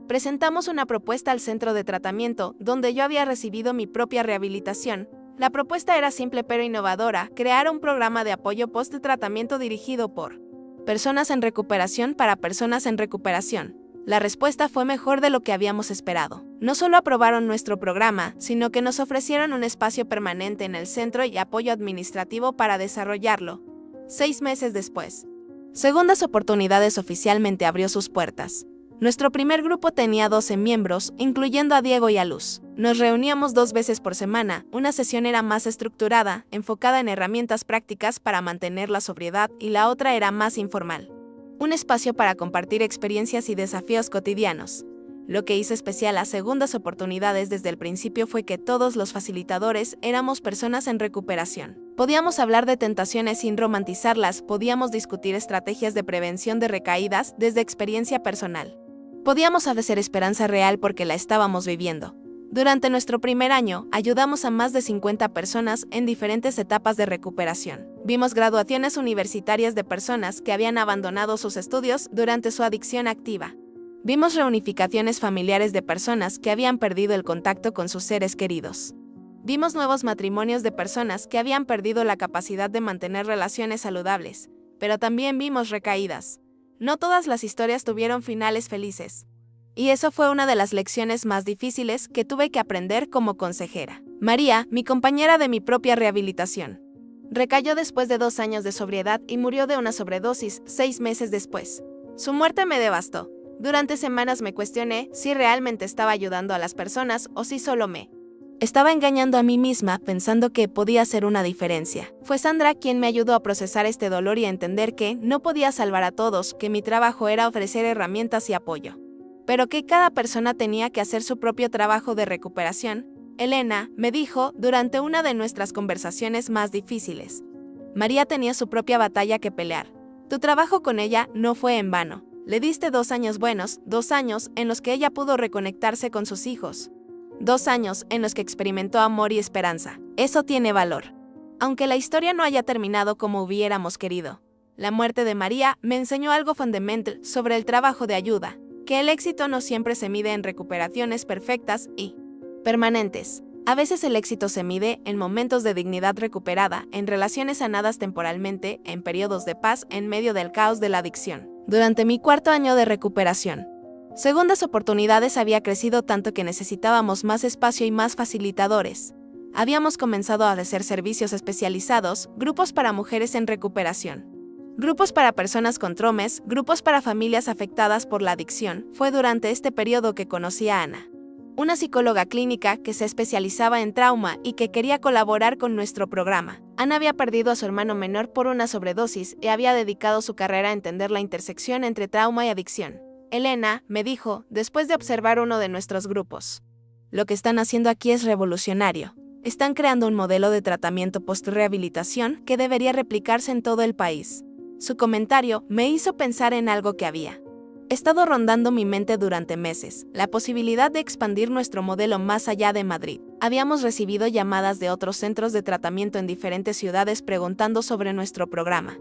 presentamos una propuesta al centro de tratamiento, donde yo había recibido mi propia rehabilitación. La propuesta era simple pero innovadora: crear un programa de apoyo post-tratamiento dirigido por personas en recuperación para personas en recuperación. La respuesta fue mejor de lo que habíamos esperado. No solo aprobaron nuestro programa, sino que nos ofrecieron un espacio permanente en el centro y apoyo administrativo para desarrollarlo. 6 meses después, Segundas Oportunidades oficialmente abrió sus puertas. Nuestro primer grupo tenía 12 miembros, incluyendo a Diego y a Luz. Nos reuníamos 2 veces por semana. Una sesión era más estructurada, enfocada en herramientas prácticas para mantener la sobriedad, y la otra era más informal. Un espacio para compartir experiencias y desafíos cotidianos. Lo que hizo especial a Segundas Oportunidades desde el principio fue que todos los facilitadores éramos personas en recuperación. Podíamos hablar de tentaciones sin romantizarlas, podíamos discutir estrategias de prevención de recaídas desde experiencia personal. Podíamos ofrecer esperanza real porque la estábamos viviendo. Durante nuestro primer año, ayudamos a más de 50 personas en diferentes etapas de recuperación. Vimos graduaciones universitarias de personas que habían abandonado sus estudios durante su adicción activa. Vimos reunificaciones familiares de personas que habían perdido el contacto con sus seres queridos. Vimos nuevos matrimonios de personas que habían perdido la capacidad de mantener relaciones saludables, pero también vimos recaídas. No todas las historias tuvieron finales felices. Y eso fue una de las lecciones más difíciles que tuve que aprender como consejera. María, mi compañera de mi propia rehabilitación, recayó después de 2 años de sobriedad y murió de una sobredosis 6 meses después. Su muerte me devastó. Durante semanas me cuestioné si realmente estaba ayudando a las personas o si solo me estaba engañando a mí misma pensando que podía hacer una diferencia. Fue Sandra quien me ayudó a procesar este dolor y a entender que no podía salvar a todos, que mi trabajo era ofrecer herramientas y apoyo, pero que cada persona tenía que hacer su propio trabajo de recuperación. Elena me dijo durante una de nuestras conversaciones más difíciles: María tenía su propia batalla que pelear. Tu trabajo con ella no fue en vano. Le diste 2 años buenos, 2 años en los que ella pudo reconectarse con sus hijos. 2 años en los que experimentó amor y esperanza. Eso tiene valor. Aunque la historia no haya terminado como hubiéramos querido, la muerte de María me enseñó algo fundamental sobre el trabajo de ayuda: que el éxito no siempre se mide en recuperaciones perfectas y permanentes. A veces el éxito se mide en momentos de dignidad recuperada, en relaciones sanadas temporalmente, en periodos de paz en medio del caos de la adicción. Durante mi 4.º año de recuperación, Segundas Oportunidades había crecido tanto que necesitábamos más espacio y más facilitadores. Habíamos comenzado a ofrecer servicios especializados, grupos para mujeres en recuperación, grupos para personas con traumas, grupos para familias afectadas por la adicción. Fue durante este periodo que conocí a Ana, una psicóloga clínica que se especializaba en trauma y que quería colaborar con nuestro programa. Ana había perdido a su hermano menor por una sobredosis y había dedicado su carrera a entender la intersección entre trauma y adicción. Elena me dijo, después de observar uno de nuestros grupos: lo que están haciendo aquí es revolucionario. Están creando un modelo de tratamiento post-rehabilitación que debería replicarse en todo el país. Su comentario me hizo pensar en algo que había estado rondando mi mente durante meses: la posibilidad de expandir nuestro modelo más allá de Madrid. Habíamos recibido llamadas de otros centros de tratamiento en diferentes ciudades preguntando sobre nuestro programa.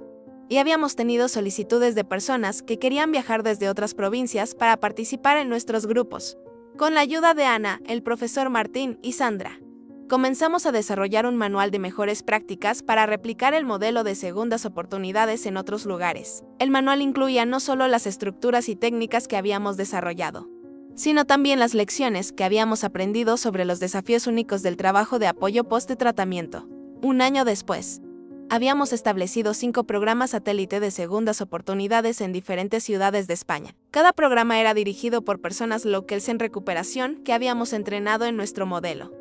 Y habíamos tenido solicitudes de personas que querían viajar desde otras provincias para participar en nuestros grupos. Con la ayuda de Ana, el profesor Martín y Sandra, comenzamos a desarrollar un manual de mejores prácticas para replicar el modelo de Segundas Oportunidades en otros lugares. El manual incluía no solo las estructuras y técnicas que habíamos desarrollado, sino también las lecciones que habíamos aprendido sobre los desafíos únicos del trabajo de apoyo post-tratamiento. 1 año después, Habíamos establecido 5 programas satélite de segundas oportunidades en diferentes ciudades de España. Cada programa era dirigido por personas locales en recuperación que habíamos entrenado en nuestro modelo,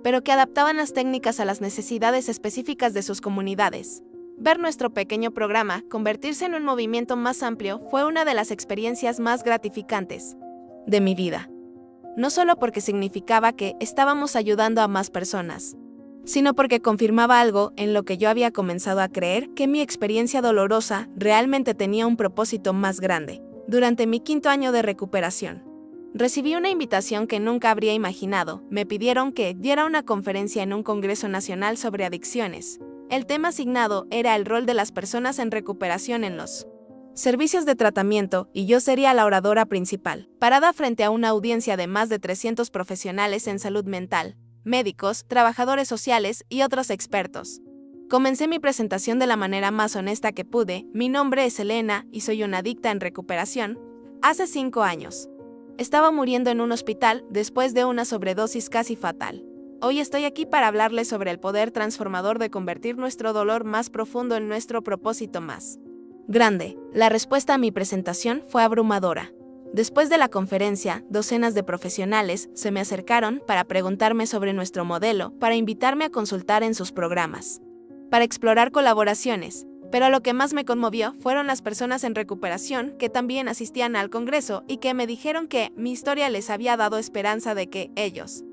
pero que adaptaban las técnicas a las necesidades específicas de sus comunidades. Ver nuestro pequeño programa convertirse en un movimiento más amplio fue una de las experiencias más gratificantes de mi vida. No solo porque significaba que estábamos ayudando a más personas, sino porque confirmaba algo en lo que yo había comenzado a creer, que mi experiencia dolorosa realmente tenía un propósito más grande. Durante mi 5º año de recuperación, recibí una invitación que nunca habría imaginado. Me pidieron que diera una conferencia en un Congreso Nacional sobre adicciones. El tema asignado era el rol de las personas en recuperación en los servicios de tratamiento, y yo sería la oradora principal, parada frente a una audiencia de más de 300 profesionales en salud mental, médicos, trabajadores sociales y otros expertos. Comencé mi presentación de la manera más honesta que pude. Mi nombre es Elena y soy una adicta en recuperación. Hace 5 años. Estaba muriendo en un hospital después de una sobredosis casi fatal. Hoy estoy aquí para hablarles sobre el poder transformador de convertir nuestro dolor más profundo en nuestro propósito más grande. La respuesta a mi presentación fue abrumadora. Después de la conferencia, docenas de profesionales se me acercaron para preguntarme sobre nuestro modelo, para invitarme a consultar en sus programas, para explorar colaboraciones. Pero lo que más me conmovió fueron las personas en recuperación que también asistían al congreso y que me dijeron que mi historia les había dado esperanza de que ellos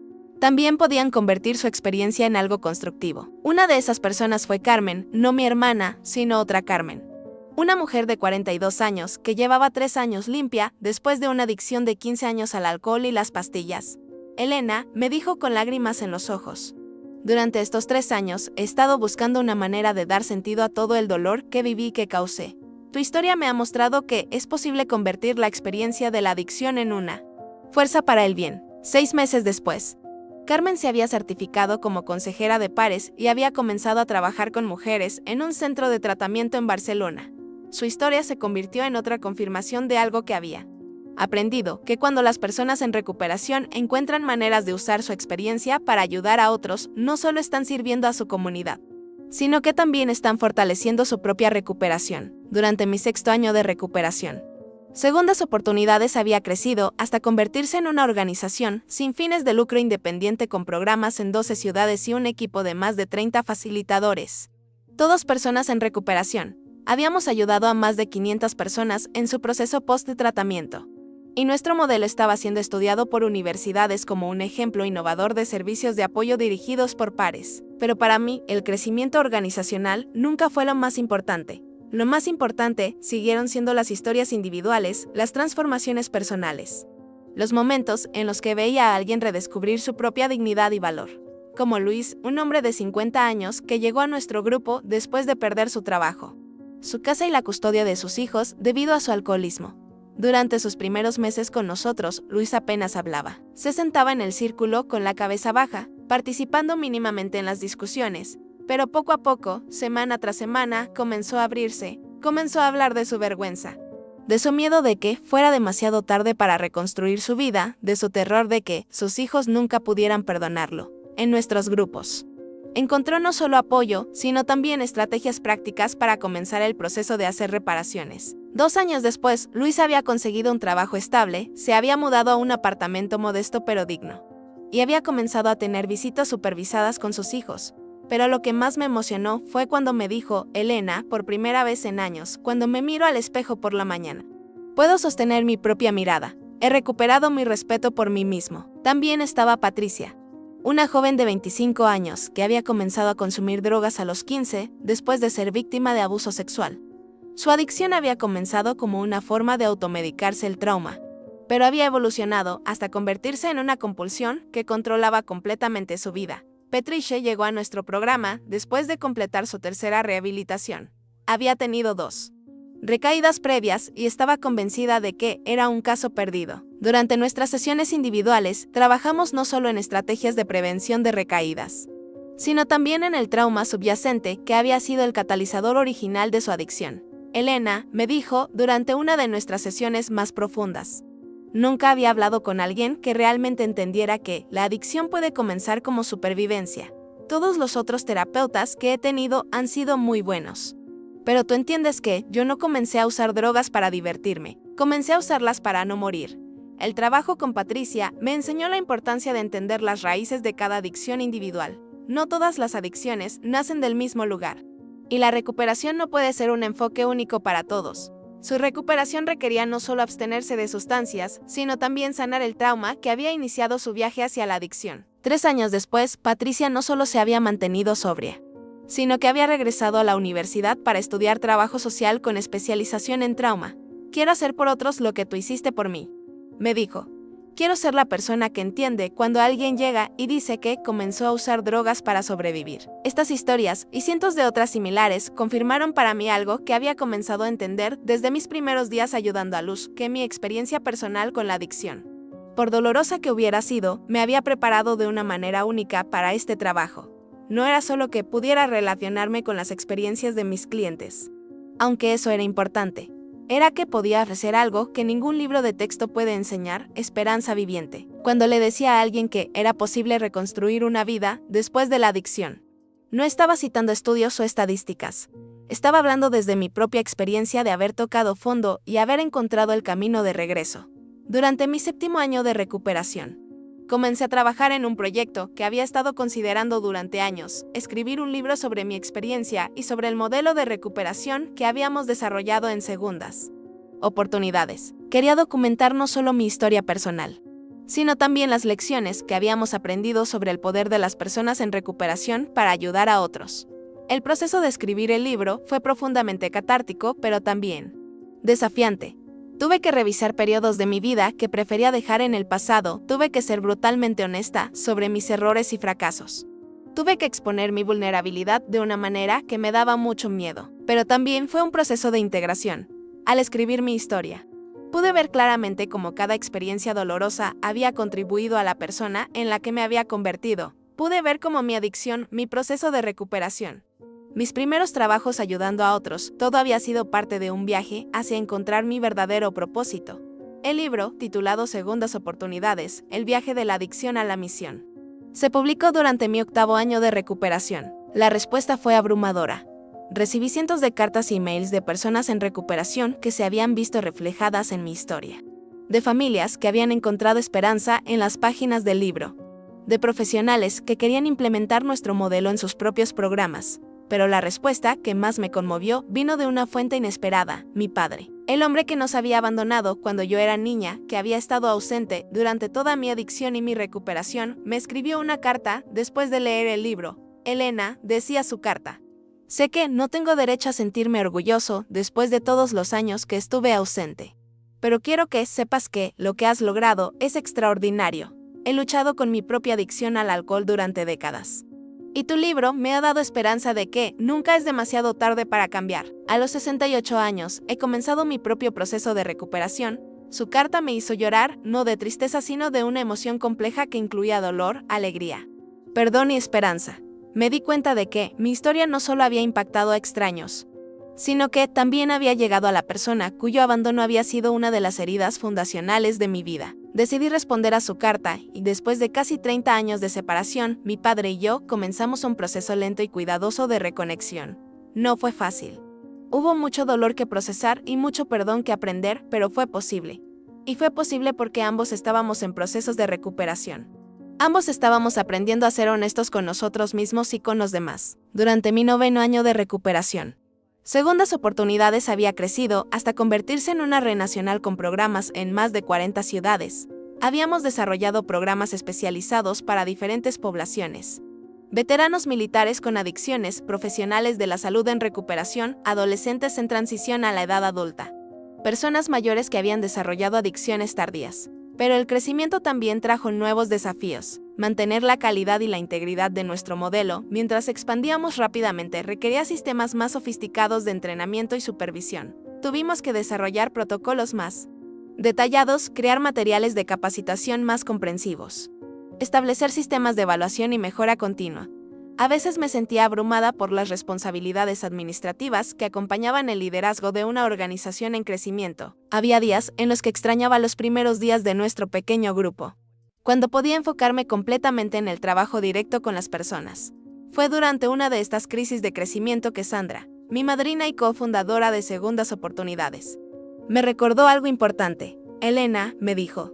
también podían convertir su experiencia en algo constructivo. Una de esas personas fue Carmen, no mi hermana, sino otra Carmen. Una mujer de 42 años que llevaba 3 años limpia después de una adicción de 15 años al alcohol y las pastillas. Elena, me dijo con lágrimas en los ojos. Durante estos 3 años he estado buscando una manera de dar sentido a todo el dolor que viví y que causé. Tu historia me ha mostrado que es posible convertir la experiencia de la adicción en una fuerza para el bien. 6 meses después, Carmen se había certificado como consejera de pares y había comenzado a trabajar con mujeres en un centro de tratamiento en Barcelona. Su historia se convirtió en otra confirmación de algo que había aprendido, que cuando las personas en recuperación encuentran maneras de usar su experiencia para ayudar a otros, no solo están sirviendo a su comunidad, sino que también están fortaleciendo su propia recuperación. Durante mi 6º año de recuperación, Segundas Oportunidades había crecido hasta convertirse en una organización sin fines de lucro independiente con programas en 12 ciudades y un equipo de más de 30 facilitadores. Todas personas en recuperación. Habíamos ayudado a más de 500 personas en su proceso post-tratamiento. Y nuestro modelo estaba siendo estudiado por universidades como un ejemplo innovador de servicios de apoyo dirigidos por pares. Pero para mí, el crecimiento organizacional nunca fue lo más importante. Lo más importante siguieron siendo las historias individuales, las transformaciones personales. Los momentos en los que veía a alguien redescubrir su propia dignidad y valor. Como Luis, un hombre de 50 años que llegó a nuestro grupo después de perder su trabajo, su casa y la custodia de sus hijos debido a su alcoholismo. Durante sus primeros meses con nosotros, Luis apenas hablaba. Se sentaba en el círculo con la cabeza baja, participando mínimamente en las discusiones, pero poco a poco, semana tras semana, comenzó a abrirse, comenzó a hablar de su vergüenza, de su miedo de que fuera demasiado tarde para reconstruir su vida, de su terror de que sus hijos nunca pudieran perdonarlo. En nuestros grupos, encontró no solo apoyo, sino también estrategias prácticas para comenzar el proceso de hacer reparaciones. 2 años después, Luis había conseguido un trabajo estable, se había mudado a un apartamento modesto pero digno, y había comenzado a tener visitas supervisadas con sus hijos. Pero lo que más me emocionó fue cuando me dijo, Elena, por primera vez en años, cuando me miro al espejo por la mañana, puedo sostener mi propia mirada. He recuperado mi respeto por mí mismo. También estaba Patricia, una joven de 25 años que había comenzado a consumir drogas a los 15 después de ser víctima de abuso sexual. Su adicción había comenzado como una forma de automedicarse el trauma, pero había evolucionado hasta convertirse en una compulsión que controlaba completamente su vida. Patricia llegó a nuestro programa después de completar su tercera rehabilitación. Había tenido 2 recaídas previas y estaba convencida de que era un caso perdido. Durante nuestras sesiones individuales, trabajamos no solo en estrategias de prevención de recaídas, sino también en el trauma subyacente que había sido el catalizador original de su adicción. Elena, me dijo durante una de nuestras sesiones más profundas, nunca había hablado con alguien que realmente entendiera que la adicción puede comenzar como supervivencia. todos los otros terapeutas que he tenido han sido muy buenos. Pero tú entiendes que yo no comencé a usar drogas para divertirme, comencé a usarlas para no morir. El trabajo con Patricia me enseñó la importancia de entender las raíces de cada adicción individual. No todas las adicciones nacen del mismo lugar. Y la recuperación no puede ser un enfoque único para todos. Su recuperación requería no solo abstenerse de sustancias, sino también sanar el trauma que había iniciado su viaje hacia la adicción. 3 años después, Patricia no solo se había mantenido sobria, sino que había regresado a la universidad para estudiar trabajo social con especialización en trauma. Quiero hacer por otros lo que tú hiciste por mí, me dijo. Quiero ser la persona que entiende cuando alguien llega y dice que comenzó a usar drogas para sobrevivir. Estas historias y cientos de otras similares confirmaron para mí algo que había comenzado a entender desde mis primeros días ayudando a Luz, que mi experiencia personal con la adicción, por dolorosa que hubiera sido, me había preparado de una manera única para este trabajo. No era solo que pudiera relacionarme con las experiencias de mis clientes, aunque eso era importante. Era que podía ofrecer algo que ningún libro de texto puede enseñar, esperanza viviente. Cuando le decía a alguien que era posible reconstruir una vida después de la adicción, no estaba citando estudios o estadísticas. Estaba hablando desde mi propia experiencia de haber tocado fondo y haber encontrado el camino de regreso. Durante mi 7º año de recuperación, comencé a trabajar en un proyecto que había estado considerando durante años, escribir un libro sobre mi experiencia y sobre el modelo de recuperación que habíamos desarrollado en segundas oportunidades. Quería documentar no solo mi historia personal, sino también las lecciones que habíamos aprendido sobre el poder de las personas en recuperación para ayudar a otros. El proceso de escribir el libro fue profundamente catártico, pero también desafiante. Tuve que revisar periodos de mi vida que prefería dejar en el pasado, tuve que ser brutalmente honesta sobre mis errores y fracasos. Tuve que exponer mi vulnerabilidad de una manera que me daba mucho miedo, pero también fue un proceso de integración. Al escribir mi historia, pude ver claramente cómo cada experiencia dolorosa había contribuido a la persona en la que me había convertido. Pude ver cómo mi adicción, mi proceso de recuperación, mis primeros trabajos ayudando a otros, todo había sido parte de un viaje hacia encontrar mi verdadero propósito. El libro, titulado Segundas Oportunidades, el viaje de la adicción a la misión, se publicó durante mi 8º año de recuperación. La respuesta fue abrumadora. Recibí cientos de cartas y emails de personas en recuperación que se habían visto reflejadas en mi historia, de familias que habían encontrado esperanza en las páginas del libro, de profesionales que querían implementar nuestro modelo en sus propios programas. Pero la respuesta que más me conmovió vino de una fuente inesperada, mi padre. El hombre que nos había abandonado cuando yo era niña, que había estado ausente durante toda mi adicción y mi recuperación, me escribió una carta después de leer el libro. Elena, decía su carta. Sé que no tengo derecho a sentirme orgulloso después de todos los años que estuve ausente. Pero quiero que sepas que lo que has logrado es extraordinario. He luchado con mi propia adicción al alcohol durante décadas. Y tu libro me ha dado esperanza de que nunca es demasiado tarde para cambiar. A los 68 años, he comenzado mi propio proceso de recuperación. Su carta me hizo llorar, no de tristeza sino de una emoción compleja que incluía dolor, alegría, perdón y esperanza. Me di cuenta de que mi historia no solo había impactado a extraños, sino que también había llegado a la persona cuyo abandono había sido una de las heridas fundacionales de mi vida. Decidí responder a su carta y después de casi 30 años de separación, mi padre y yo comenzamos un proceso lento y cuidadoso de reconexión. No fue fácil. Hubo mucho dolor que procesar y mucho perdón que aprender, pero fue posible. Y fue posible porque ambos estábamos en procesos de recuperación. Ambos estábamos aprendiendo a ser honestos con nosotros mismos y con los demás. Durante mi 9º año de recuperación, Segundas Oportunidades había crecido hasta convertirse en una red nacional con programas en más de 40 ciudades. Habíamos desarrollado programas especializados para diferentes poblaciones. Veteranos militares con adicciones, profesionales de la salud en recuperación, adolescentes en transición a la edad adulta, personas mayores que habían desarrollado adicciones tardías. Pero el crecimiento también trajo nuevos desafíos. Mantener la calidad y la integridad de nuestro modelo mientras expandíamos rápidamente requería sistemas más sofisticados de entrenamiento y supervisión. Tuvimos que desarrollar protocolos más detallados, crear materiales de capacitación más comprensivos, establecer sistemas de evaluación y mejora continua. A veces me sentía abrumada por las responsabilidades administrativas que acompañaban el liderazgo de una organización en crecimiento. Había días en los que extrañaba los primeros días de nuestro pequeño grupo, cuando podía enfocarme completamente en el trabajo directo con las personas. Fue durante una de estas crisis de crecimiento que Sandra, mi madrina y cofundadora de Segundas Oportunidades, me recordó algo importante. Elena, me dijo,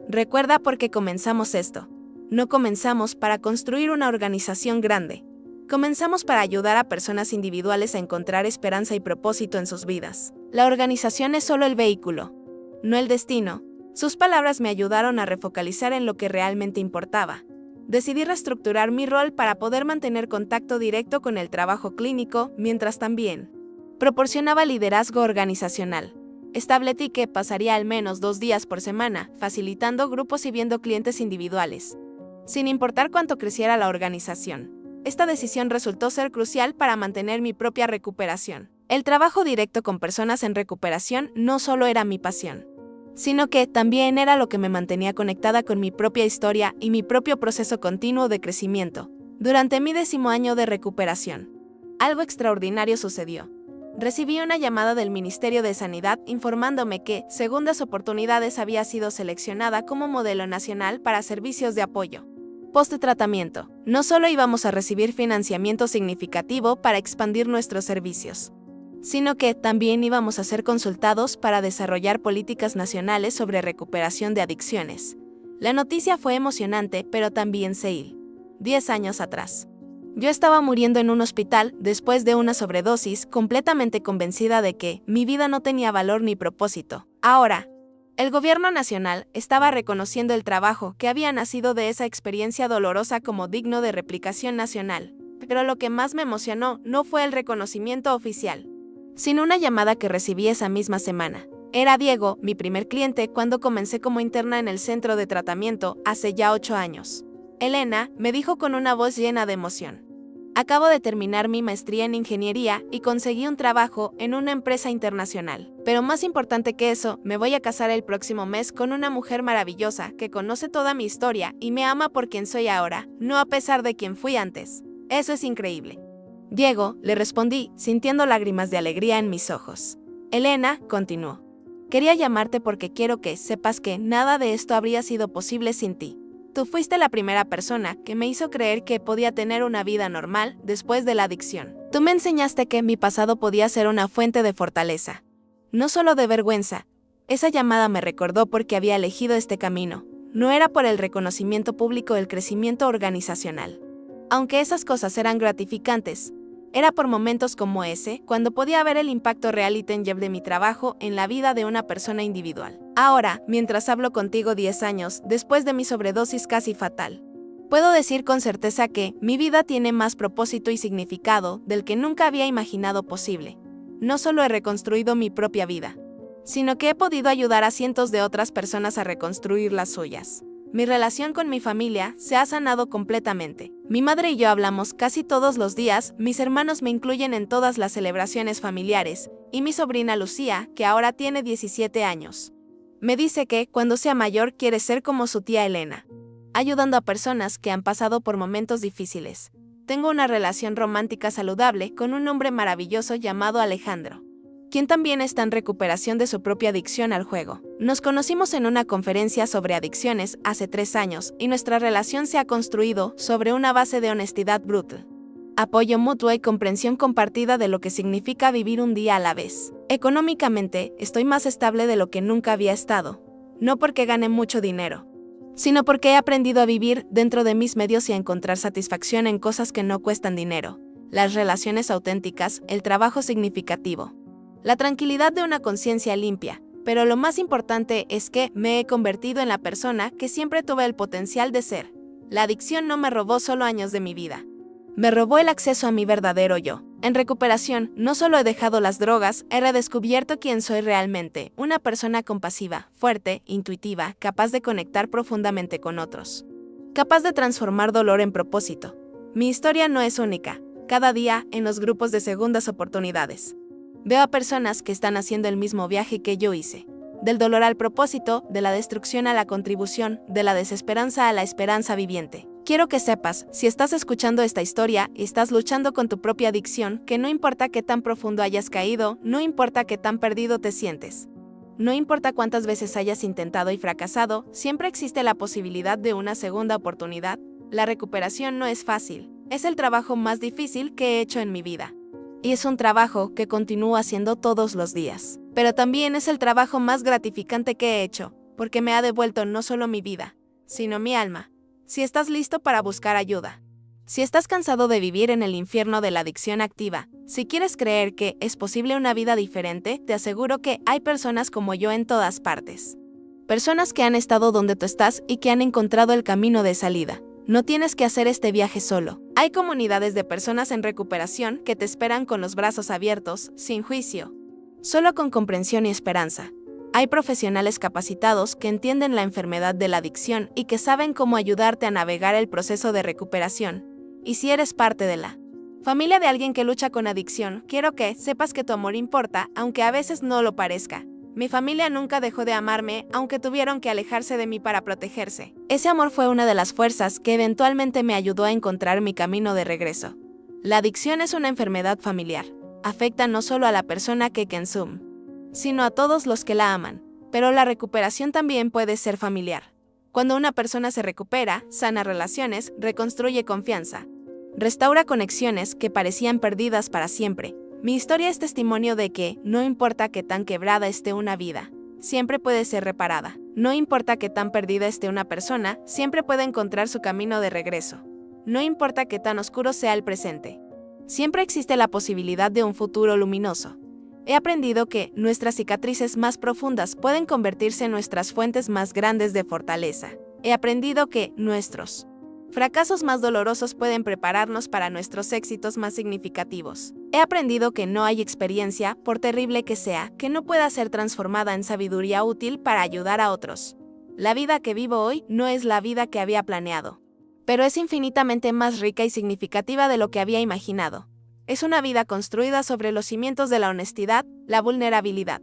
recuerda por qué comenzamos esto. No comenzamos para construir una organización grande. Comenzamos para ayudar a personas individuales a encontrar esperanza y propósito en sus vidas. La organización es solo el vehículo, no el destino. Sus palabras me ayudaron a refocalizar en lo que realmente importaba. Decidí reestructurar mi rol para poder mantener contacto directo con el trabajo clínico, mientras también proporcionaba liderazgo organizacional. Establecí que pasaría al menos 2 días por semana, facilitando grupos y viendo clientes individuales, sin importar cuánto creciera la organización. Esta decisión resultó ser crucial para mantener mi propia recuperación. El trabajo directo con personas en recuperación no solo era mi pasión, sino que también era lo que me mantenía conectada con mi propia historia y mi propio proceso continuo de crecimiento. Durante mi 10º año de recuperación, algo extraordinario sucedió. Recibí una llamada del Ministerio de Sanidad informándome que Segundas Oportunidades había sido seleccionada como modelo nacional para servicios de apoyo post-tratamiento. No solo íbamos a recibir financiamiento significativo para expandir nuestros servicios, sino que también íbamos a ser consultados para desarrollar políticas nacionales sobre recuperación de adicciones. La noticia fue emocionante, pero también seil. 10 años atrás, yo estaba muriendo en un hospital después de una sobredosis, completamente convencida de que mi vida no tenía valor ni propósito. Ahora, el gobierno nacional estaba reconociendo el trabajo que había nacido de esa experiencia dolorosa como digno de replicación nacional. Pero lo que más me emocionó no fue el reconocimiento oficial, sino una llamada que recibí esa misma semana. Era Diego, mi primer cliente, cuando comencé como interna en el centro de tratamiento hace ya 8 años. Elena, me dijo con una voz llena de emoción. Acabo de terminar mi maestría en ingeniería y conseguí un trabajo en una empresa internacional. Pero más importante que eso, me voy a casar el próximo mes con una mujer maravillosa que conoce toda mi historia y me ama por quien soy ahora, no a pesar de quien fui antes. Eso es increíble. Diego, le respondí, sintiendo lágrimas de alegría en mis ojos. Elena, continuó. Quería llamarte porque quiero que sepas que nada de esto habría sido posible sin ti. Tú fuiste la primera persona que me hizo creer que podía tener una vida normal después de la adicción. Tú me enseñaste que mi pasado podía ser una fuente de fortaleza, no solo de vergüenza. Esa llamada me recordó por qué había elegido este camino. No era por el reconocimiento público o el crecimiento organizacional. Aunque esas cosas eran gratificantes, era por momentos como ese, cuando podía ver el impacto real y tangible de mi trabajo en la vida de una persona individual. Ahora, mientras hablo contigo 10 años, después de mi sobredosis casi fatal, puedo decir con certeza que mi vida tiene más propósito y significado del que nunca había imaginado posible. No solo he reconstruido mi propia vida, sino que he podido ayudar a cientos de otras personas a reconstruir las suyas. Mi relación con mi familia se ha sanado completamente. Mi madre y yo hablamos casi todos los días, mis hermanos me incluyen en todas las celebraciones familiares, y mi sobrina Lucía, que ahora tiene 17 años, me dice que, cuando sea mayor, quiere ser como su tía Elena, ayudando a personas que han pasado por momentos difíciles. Tengo una relación romántica saludable con un hombre maravilloso llamado Alejandro, quien también está en recuperación de su propia adicción al juego. Nos conocimos en una conferencia sobre adicciones hace 3 años y nuestra relación se ha construido sobre una base de honestidad brutal, apoyo mutuo y comprensión compartida de lo que significa vivir un día a la vez. Económicamente, estoy más estable de lo que nunca había estado, no porque gane mucho dinero, sino porque he aprendido a vivir dentro de mis medios y a encontrar satisfacción en cosas que no cuestan dinero, las relaciones auténticas, el trabajo significativo, la tranquilidad de una conciencia limpia, pero lo más importante es que me he convertido en la persona que siempre tuve el potencial de ser. La adicción no me robó solo años de mi vida, me robó el acceso a mi verdadero yo. En recuperación, no solo he dejado las drogas, he redescubierto quién soy realmente, una persona compasiva, fuerte, intuitiva, capaz de conectar profundamente con otros, capaz de transformar dolor en propósito. Mi historia no es única. Cada día, en los grupos de Segundas Oportunidades, veo a personas que están haciendo el mismo viaje que yo hice. Del dolor al propósito, de la destrucción a la contribución, de la desesperanza a la esperanza viviente. Quiero que sepas, si estás escuchando esta historia y estás luchando con tu propia adicción, que no importa qué tan profundo hayas caído, no importa qué tan perdido te sientes, no importa cuántas veces hayas intentado y fracasado, siempre existe la posibilidad de una segunda oportunidad. La recuperación no es fácil, Es el trabajo más difícil que he hecho en mi vida. Y es un trabajo que continúo haciendo todos los días. Pero también es el trabajo más gratificante que he hecho, porque me ha devuelto no solo mi vida, sino mi alma. Si estás listo para buscar ayuda. Si estás cansado de vivir en el infierno de la adicción activa, si quieres creer que es posible una vida diferente, te aseguro que hay personas como yo en todas partes. Personas que han estado donde tú estás y que han encontrado el camino de salida. No tienes que hacer este viaje solo. Hay comunidades de personas en recuperación que te esperan con los brazos abiertos, sin juicio, solo con comprensión y esperanza. Hay profesionales capacitados que entienden la enfermedad de la adicción y que saben cómo ayudarte a navegar el proceso de recuperación. Y si eres parte de la familia de alguien que lucha con adicción, quiero que sepas que tu amor importa, aunque a veces no lo parezca. Mi familia nunca dejó de amarme, aunque tuvieron que alejarse de mí para protegerse. Ese amor fue una de las fuerzas que eventualmente me ayudó a encontrar mi camino de regreso. La adicción es una enfermedad familiar. Afecta no solo a la persona que consume, sino a todos los que la aman. Pero la recuperación también puede ser familiar. Cuando una persona se recupera, sana relaciones, reconstruye confianza, restaura conexiones que parecían perdidas para siempre. Mi historia es testimonio de que, no importa qué tan quebrada esté una vida, siempre puede ser reparada. No importa qué tan perdida esté una persona, siempre puede encontrar su camino de regreso. No importa qué tan oscuro sea el presente, siempre existe la posibilidad de un futuro luminoso. He aprendido que nuestras cicatrices más profundas pueden convertirse en nuestras fuentes más grandes de fortaleza. He aprendido que nuestros fracasos más dolorosos pueden prepararnos para nuestros éxitos más significativos. He aprendido que no hay experiencia, por terrible que sea, que no pueda ser transformada en sabiduría útil para ayudar a otros. La vida que vivo hoy no es la vida que había planeado, pero es infinitamente más rica y significativa de lo que había imaginado. Es una vida construida sobre los cimientos de la honestidad, la vulnerabilidad,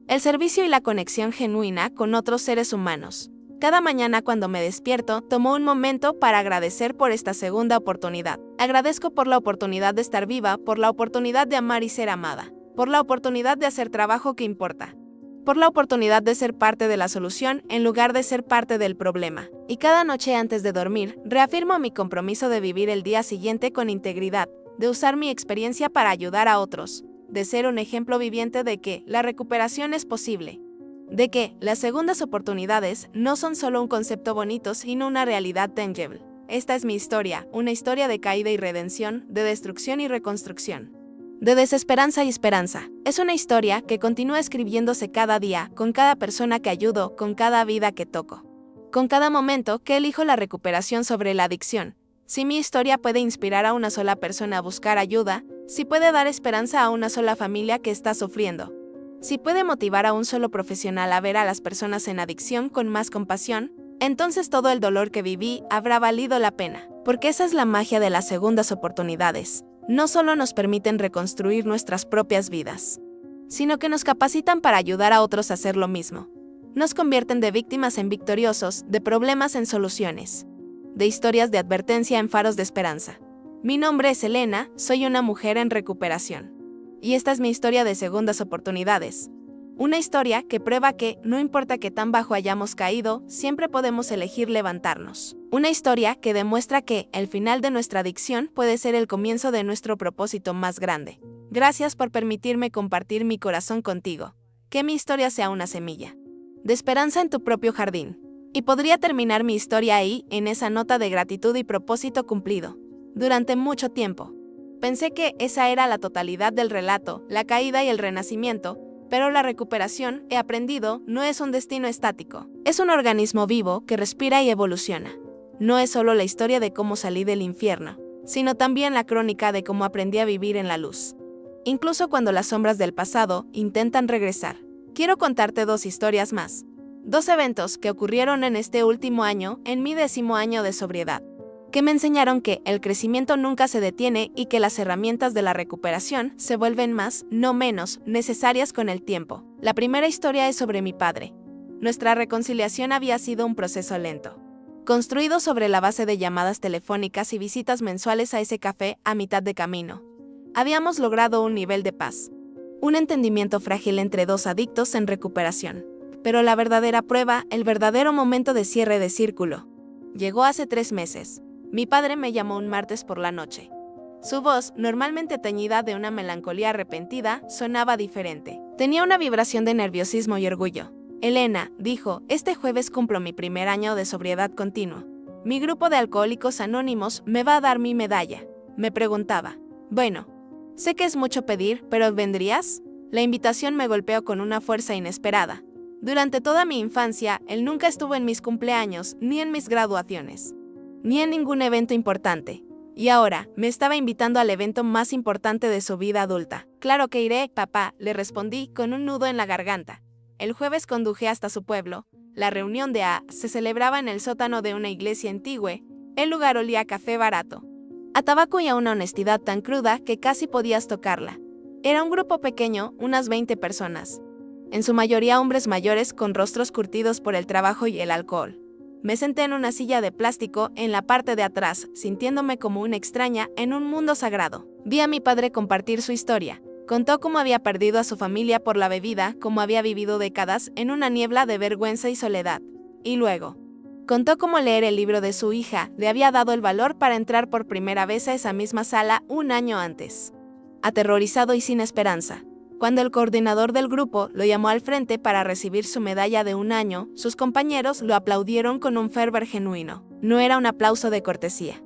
el servicio y la conexión genuina con otros seres humanos. Cada mañana cuando me despierto, tomo un momento para agradecer por esta segunda oportunidad. Agradezco por la oportunidad de estar viva, por la oportunidad de amar y ser amada, por la oportunidad de hacer trabajo que importa, por la oportunidad de ser parte de la solución en lugar de ser parte del problema. Y cada noche antes de dormir, reafirmo mi compromiso de vivir el día siguiente con integridad, de usar mi experiencia para ayudar a otros, de ser un ejemplo viviente de que la recuperación es posible, de que las segundas oportunidades no son solo un concepto bonito, sino una realidad tangible. Esta es mi historia, una historia de caída y redención, de destrucción y reconstrucción, de desesperanza y esperanza. Es una historia que continúa escribiéndose cada día, con cada persona que ayudo, con cada vida que toco, con cada momento que elijo la recuperación sobre la adicción. Si mi historia puede inspirar a una sola persona a buscar ayuda, si puede dar esperanza a una sola familia que está sufriendo, si puede motivar a un solo profesional a ver a las personas en adicción con más compasión, entonces todo el dolor que viví habrá valido la pena. Porque esa es la magia de las segundas oportunidades. No solo nos permiten reconstruir nuestras propias vidas, sino que nos capacitan para ayudar a otros a hacer lo mismo. Nos convierten de víctimas en victoriosos, de problemas en soluciones, de historias de advertencia en faros de esperanza. Mi nombre es Elena, soy una mujer en recuperación. Y esta es mi historia de segundas oportunidades. Una historia que prueba que, no importa qué tan bajo hayamos caído, siempre podemos elegir levantarnos. Una historia que demuestra que el final de nuestra adicción puede ser el comienzo de nuestro propósito más grande. Gracias por permitirme compartir mi corazón contigo. Que mi historia sea una semilla de esperanza en tu propio jardín. Y podría terminar mi historia ahí, en esa nota de gratitud y propósito cumplido. Durante mucho tiempo, pensé que esa era la totalidad del relato, la caída y el renacimiento, pero la recuperación, he aprendido, no es un destino estático. Es un organismo vivo que respira y evoluciona. No es solo la historia de cómo salí del infierno, sino también la crónica de cómo aprendí a vivir en la luz. Incluso cuando las sombras del pasado intentan regresar. Quiero contarte 2 historias más. 2 eventos que ocurrieron en este último año, en mi 10º año de sobriedad, que me enseñaron que el crecimiento nunca se detiene y que las herramientas de la recuperación se vuelven más, no menos, necesarias con el tiempo. La primera historia es sobre mi padre. Nuestra reconciliación había sido un proceso lento, construido sobre la base de llamadas telefónicas y visitas mensuales a ese café a mitad de camino. Habíamos logrado un nivel de paz, un entendimiento frágil entre 2 adictos en recuperación. Pero la verdadera prueba, el verdadero momento de cierre de círculo, llegó hace 3 meses. Mi padre me llamó un martes por la noche. Su voz, normalmente teñida de una melancolía repentina, sonaba diferente. Tenía una vibración de nerviosismo y orgullo. Elena, dijo, este jueves cumplo mi primer año de sobriedad continua. Mi grupo de alcohólicos anónimos me va a dar mi medalla. Me preguntaba. Bueno, sé que es mucho pedir, pero ¿vendrías? La invitación me golpeó con una fuerza inesperada. Durante toda mi infancia, él nunca estuvo en mis cumpleaños, ni en mis graduaciones, ni en ningún evento importante. Y ahora, me estaba invitando al evento más importante de su vida adulta. Claro que iré, papá, le respondí con un nudo en la garganta. El jueves conduje hasta su pueblo. La reunión de A se celebraba en el sótano de una iglesia antigua. El lugar olía a café barato, a tabaco y a una honestidad tan cruda que casi podías tocarla. Era un grupo pequeño, unas 20 personas. En su mayoría hombres mayores con rostros curtidos por el trabajo y el alcohol. Me senté en una silla de plástico en la parte de atrás, sintiéndome como una extraña en un mundo sagrado. Vi a mi padre compartir su historia. Contó cómo había perdido a su familia por la bebida, cómo había vivido décadas en una niebla de vergüenza y soledad. Y luego, contó cómo leer el libro de su hija le había dado el valor para entrar por primera vez a esa misma sala un año antes. Aterrorizado y sin esperanza. Cuando el coordinador del grupo lo llamó al frente para recibir su medalla de un año, sus compañeros lo aplaudieron con un fervor genuino. No era un aplauso de cortesía.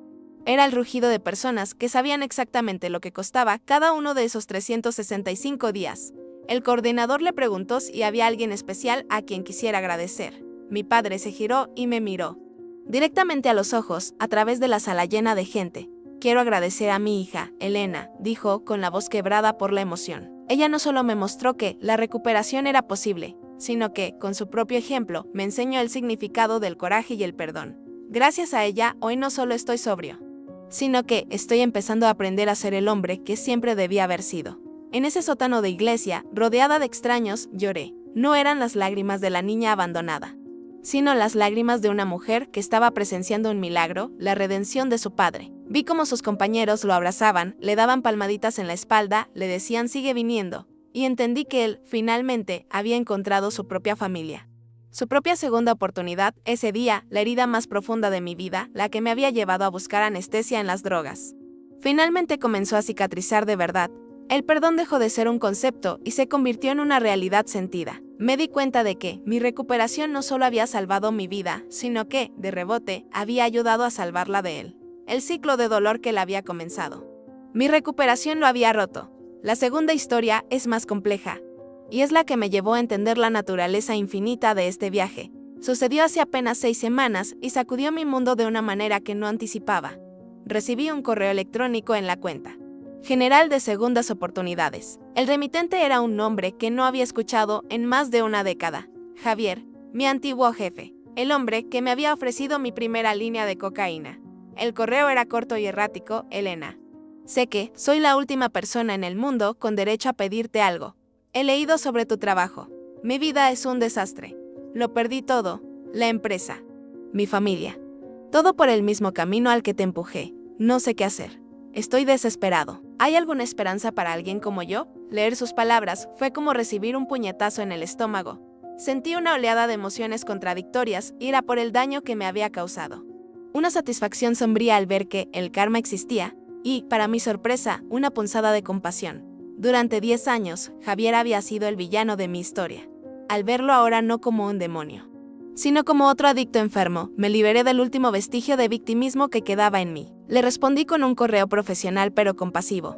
Era el rugido de personas que sabían exactamente lo que costaba cada uno de esos 365 días. El coordinador le preguntó si había alguien especial a quien quisiera agradecer. Mi padre se giró y me miró directamente a los ojos, a través de la sala llena de gente. Quiero agradecer a mi hija, Elena, dijo con la voz quebrada por la emoción. Ella no solo me mostró que la recuperación era posible, sino que, con su propio ejemplo, me enseñó el significado del coraje y el perdón. Gracias a ella, hoy no solo estoy sobrio, sino que estoy empezando a aprender a ser el hombre que siempre debía haber sido. En ese sótano de iglesia, rodeada de extraños, lloré. No eran las lágrimas de la niña abandonada, sino las lágrimas de una mujer que estaba presenciando un milagro, la redención de su padre. Vi cómo sus compañeros lo abrazaban, le daban palmaditas en la espalda, le decían sigue viniendo, y entendí que él, finalmente, había encontrado su propia familia. Su propia segunda oportunidad, ese día, la herida más profunda de mi vida, la que me había llevado a buscar anestesia en las drogas. Finalmente comenzó a cicatrizar de verdad. El perdón dejó de ser un concepto y se convirtió en una realidad sentida. Me di cuenta de que mi recuperación no solo había salvado mi vida, sino que, de rebote, había ayudado a salvarla de él. El ciclo de dolor que él había comenzado. Mi recuperación lo había roto. La segunda historia es más compleja, y es la que me llevó a entender la naturaleza infinita de este viaje. Sucedió hace apenas 6 semanas y sacudió mi mundo de una manera que no anticipaba. Recibí un correo electrónico en la cuenta general de segundas oportunidades. El remitente era un nombre que no había escuchado en más de una década. Javier, mi antiguo jefe, el hombre que me había ofrecido mi primera línea de cocaína. El correo era corto y errático, Elena. Sé que soy la última persona en el mundo con derecho a pedirte algo. He leído sobre tu trabajo. Mi vida es un desastre. Lo perdí todo, la empresa, mi familia. Todo por el mismo camino al que te empujé. No sé qué hacer. Estoy desesperado. ¿Hay alguna esperanza para alguien como yo? Leer sus palabras fue como recibir un puñetazo en el estómago. Sentí una oleada de emociones contradictorias, ira por el daño que me había causado. Una satisfacción sombría al ver que el karma existía, y, para mi sorpresa, una punzada de compasión. Durante 10 años, Javier había sido el villano de mi historia. Al verlo ahora no como un demonio, sino como otro adicto enfermo, me liberé del último vestigio de victimismo que quedaba en mí. Le respondí con un correo profesional pero compasivo,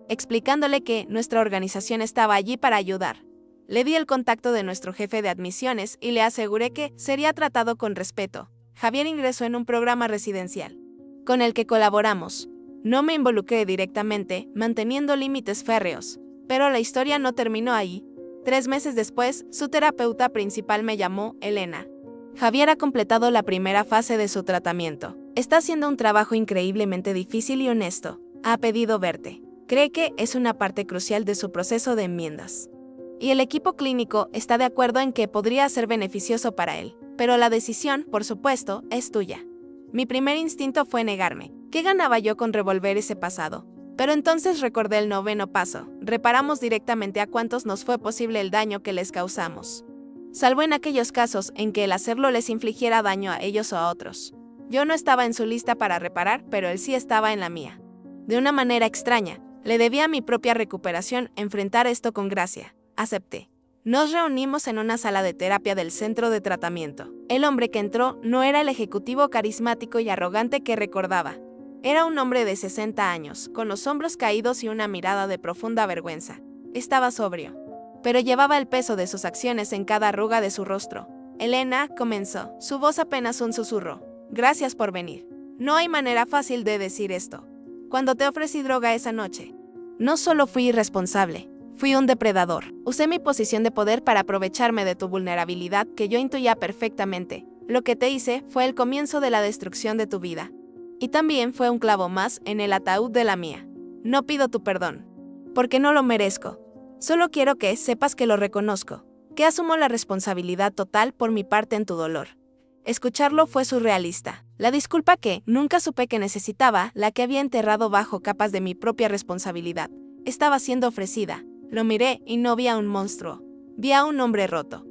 explicándole que nuestra organización estaba allí para ayudar. Le di el contacto de nuestro jefe de admisiones y le aseguré que sería tratado con respeto. Javier ingresó en un programa residencial, con el que colaboramos. No me involucré directamente, manteniendo límites férreos, pero la historia no terminó ahí. 3 meses después, su terapeuta principal me llamó, Elena. Javier ha completado la primera fase de su tratamiento. Está haciendo un trabajo increíblemente difícil y honesto. Ha pedido verte. Cree que es una parte crucial de su proceso de enmiendas. Y el equipo clínico está de acuerdo en que podría ser beneficioso para él. Pero la decisión, por supuesto, es tuya. Mi primer instinto fue negarme. ¿Qué ganaba yo con revolver ese pasado? Pero entonces recordé el 9º paso. Reparamos directamente a cuántos nos fue posible el daño que les causamos. Salvo en aquellos casos en que el hacerlo les infligiera daño a ellos o a otros. Yo no estaba en su lista para reparar, pero él sí estaba en la mía. De una manera extraña, le debía a mi propia recuperación enfrentar esto con gracia. Acepté. Nos reunimos en una sala de terapia del centro de tratamiento. El hombre que entró no era el ejecutivo carismático y arrogante que recordaba. Era un hombre de 60 años, con los hombros caídos y una mirada de profunda vergüenza. Estaba sobrio, pero llevaba el peso de sus acciones en cada arruga de su rostro. Elena, comenzó, su voz apenas un susurro. Gracias por venir. No hay manera fácil de decir esto. Cuando te ofrecí droga esa noche, no solo fui irresponsable, fui un depredador. Usé mi posición de poder para aprovecharme de tu vulnerabilidad que yo intuía perfectamente. Lo que te hice fue el comienzo de la destrucción de tu vida. Y también fue un clavo más en el ataúd de la mía. No pido tu perdón, porque no lo merezco. Solo quiero que sepas que lo reconozco, que asumo la responsabilidad total por mi parte en tu dolor. Escucharlo fue surrealista. La disculpa que nunca supe que necesitaba, la que había enterrado bajo capas de mi propia responsabilidad, estaba siendo ofrecida. Lo miré y no vi a un monstruo. Vi a un hombre roto,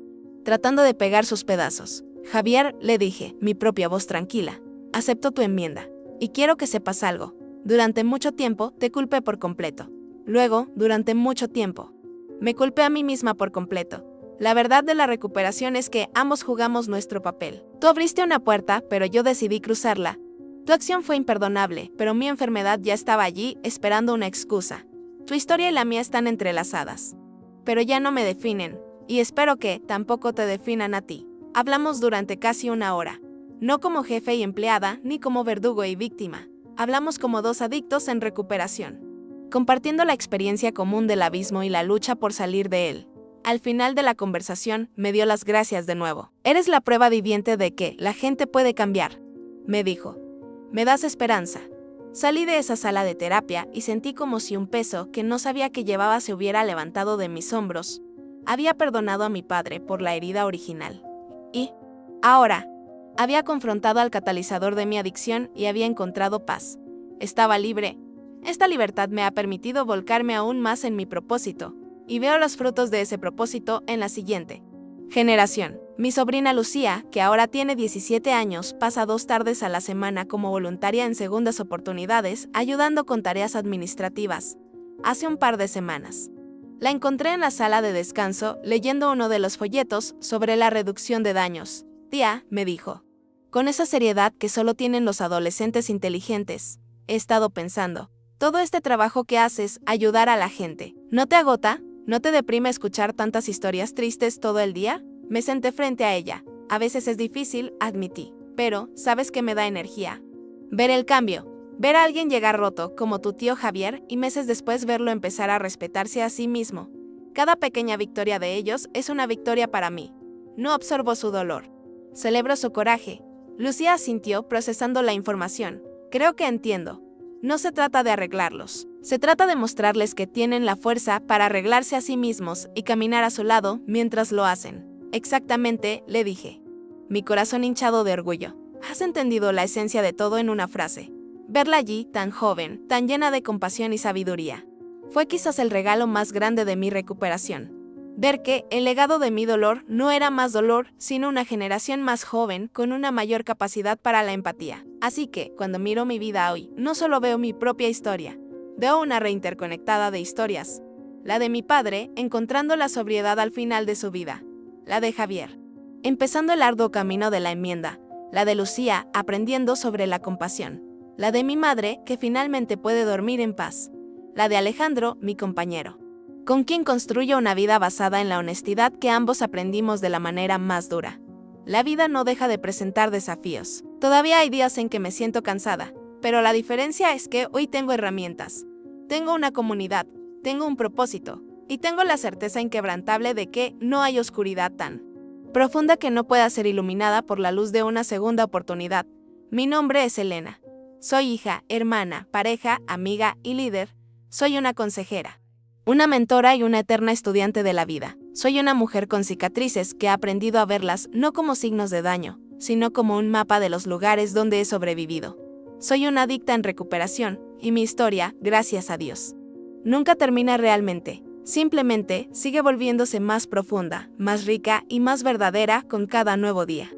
tratando de pegar sus pedazos. Javier, le dije, mi propia voz tranquila. Acepto tu enmienda. Y quiero que sepas algo. Durante mucho tiempo te culpé por completo. Luego, durante mucho tiempo, me culpé a mí misma por completo. La verdad de la recuperación es que ambos jugamos nuestro papel. Tú abriste una puerta, pero yo decidí cruzarla. Tu acción fue imperdonable, pero mi enfermedad ya estaba allí, esperando una excusa. Tu historia y la mía están entrelazadas. Pero ya no me definen, y espero que tampoco te definan a ti. Hablamos durante casi una hora. No como jefe y empleada, ni como verdugo y víctima. Hablamos como dos adictos en recuperación, compartiendo la experiencia común del abismo y la lucha por salir de él. Al final de la conversación, me dio las gracias de nuevo. Eres la prueba viviente de que la gente puede cambiar, me dijo. Me das esperanza. Salí de esa sala de terapia y sentí como si un peso que no sabía que llevaba se hubiera levantado de mis hombros. Había perdonado a mi padre por la herida original. Y, ahora, había confrontado al catalizador de mi adicción y había encontrado paz. Estaba libre. Esta libertad me ha permitido volcarme aún más en mi propósito, y veo los frutos de ese propósito en la siguiente generación. Mi sobrina Lucía, que ahora tiene 17 años, pasa 2 tardes a la semana como voluntaria en segundas oportunidades, ayudando con tareas administrativas. Hace un par de semanas la encontré en la sala de descanso leyendo uno de los folletos sobre la reducción de daños. Tía, me dijo, con esa seriedad que solo tienen los adolescentes inteligentes, he estado pensando, todo este trabajo que haces, ayudar a la gente, ¿no te agota? ¿No te deprime escuchar tantas historias tristes todo el día? Me senté frente a ella. A veces es difícil, admití, pero, ¿sabes qué me da energía? Ver el cambio. Ver a alguien llegar roto, como tu tío Javier, y meses después verlo empezar a respetarse a sí mismo. Cada pequeña victoria de ellos es una victoria para mí. No absorbo su dolor. Celebro su coraje. Lucía asintió, procesando la información. Creo que entiendo. No se trata de arreglarlos. Se trata de mostrarles que tienen la fuerza para arreglarse a sí mismos y caminar a su lado mientras lo hacen. Exactamente, le dije. Mi corazón hinchado de orgullo. Has entendido la esencia de todo en una frase. Verla allí, tan joven, tan llena de compasión y sabiduría, fue quizás el regalo más grande de mi recuperación. Ver que el legado de mi dolor no era más dolor, sino una generación más joven con una mayor capacidad para la empatía. Así que, cuando miro mi vida hoy, no solo veo mi propia historia, veo una red interconectada de historias. La de mi padre, encontrando la sobriedad al final de su vida. La de Javier, empezando el arduo camino de la enmienda. La de Lucía, aprendiendo sobre la compasión. La de mi madre, que finalmente puede dormir en paz. La de Alejandro, mi compañero, con quien construyo una vida basada en la honestidad que ambos aprendimos de la manera más dura. La vida no deja de presentar desafíos. Todavía hay días en que me siento cansada, pero la diferencia es que hoy tengo herramientas. Tengo una comunidad, tengo un propósito, y tengo la certeza inquebrantable de que no hay oscuridad tan profunda que no pueda ser iluminada por la luz de una segunda oportunidad. Mi nombre es Elena. Soy hija, hermana, pareja, amiga y líder. Soy una consejera, una mentora y una eterna estudiante de la vida. Soy una mujer con cicatrices que ha aprendido a verlas no como signos de daño, sino como un mapa de los lugares donde he sobrevivido. Soy una adicta en recuperación, y mi historia, gracias a Dios, nunca termina realmente. Simplemente sigue volviéndose más profunda, más rica y más verdadera con cada nuevo día.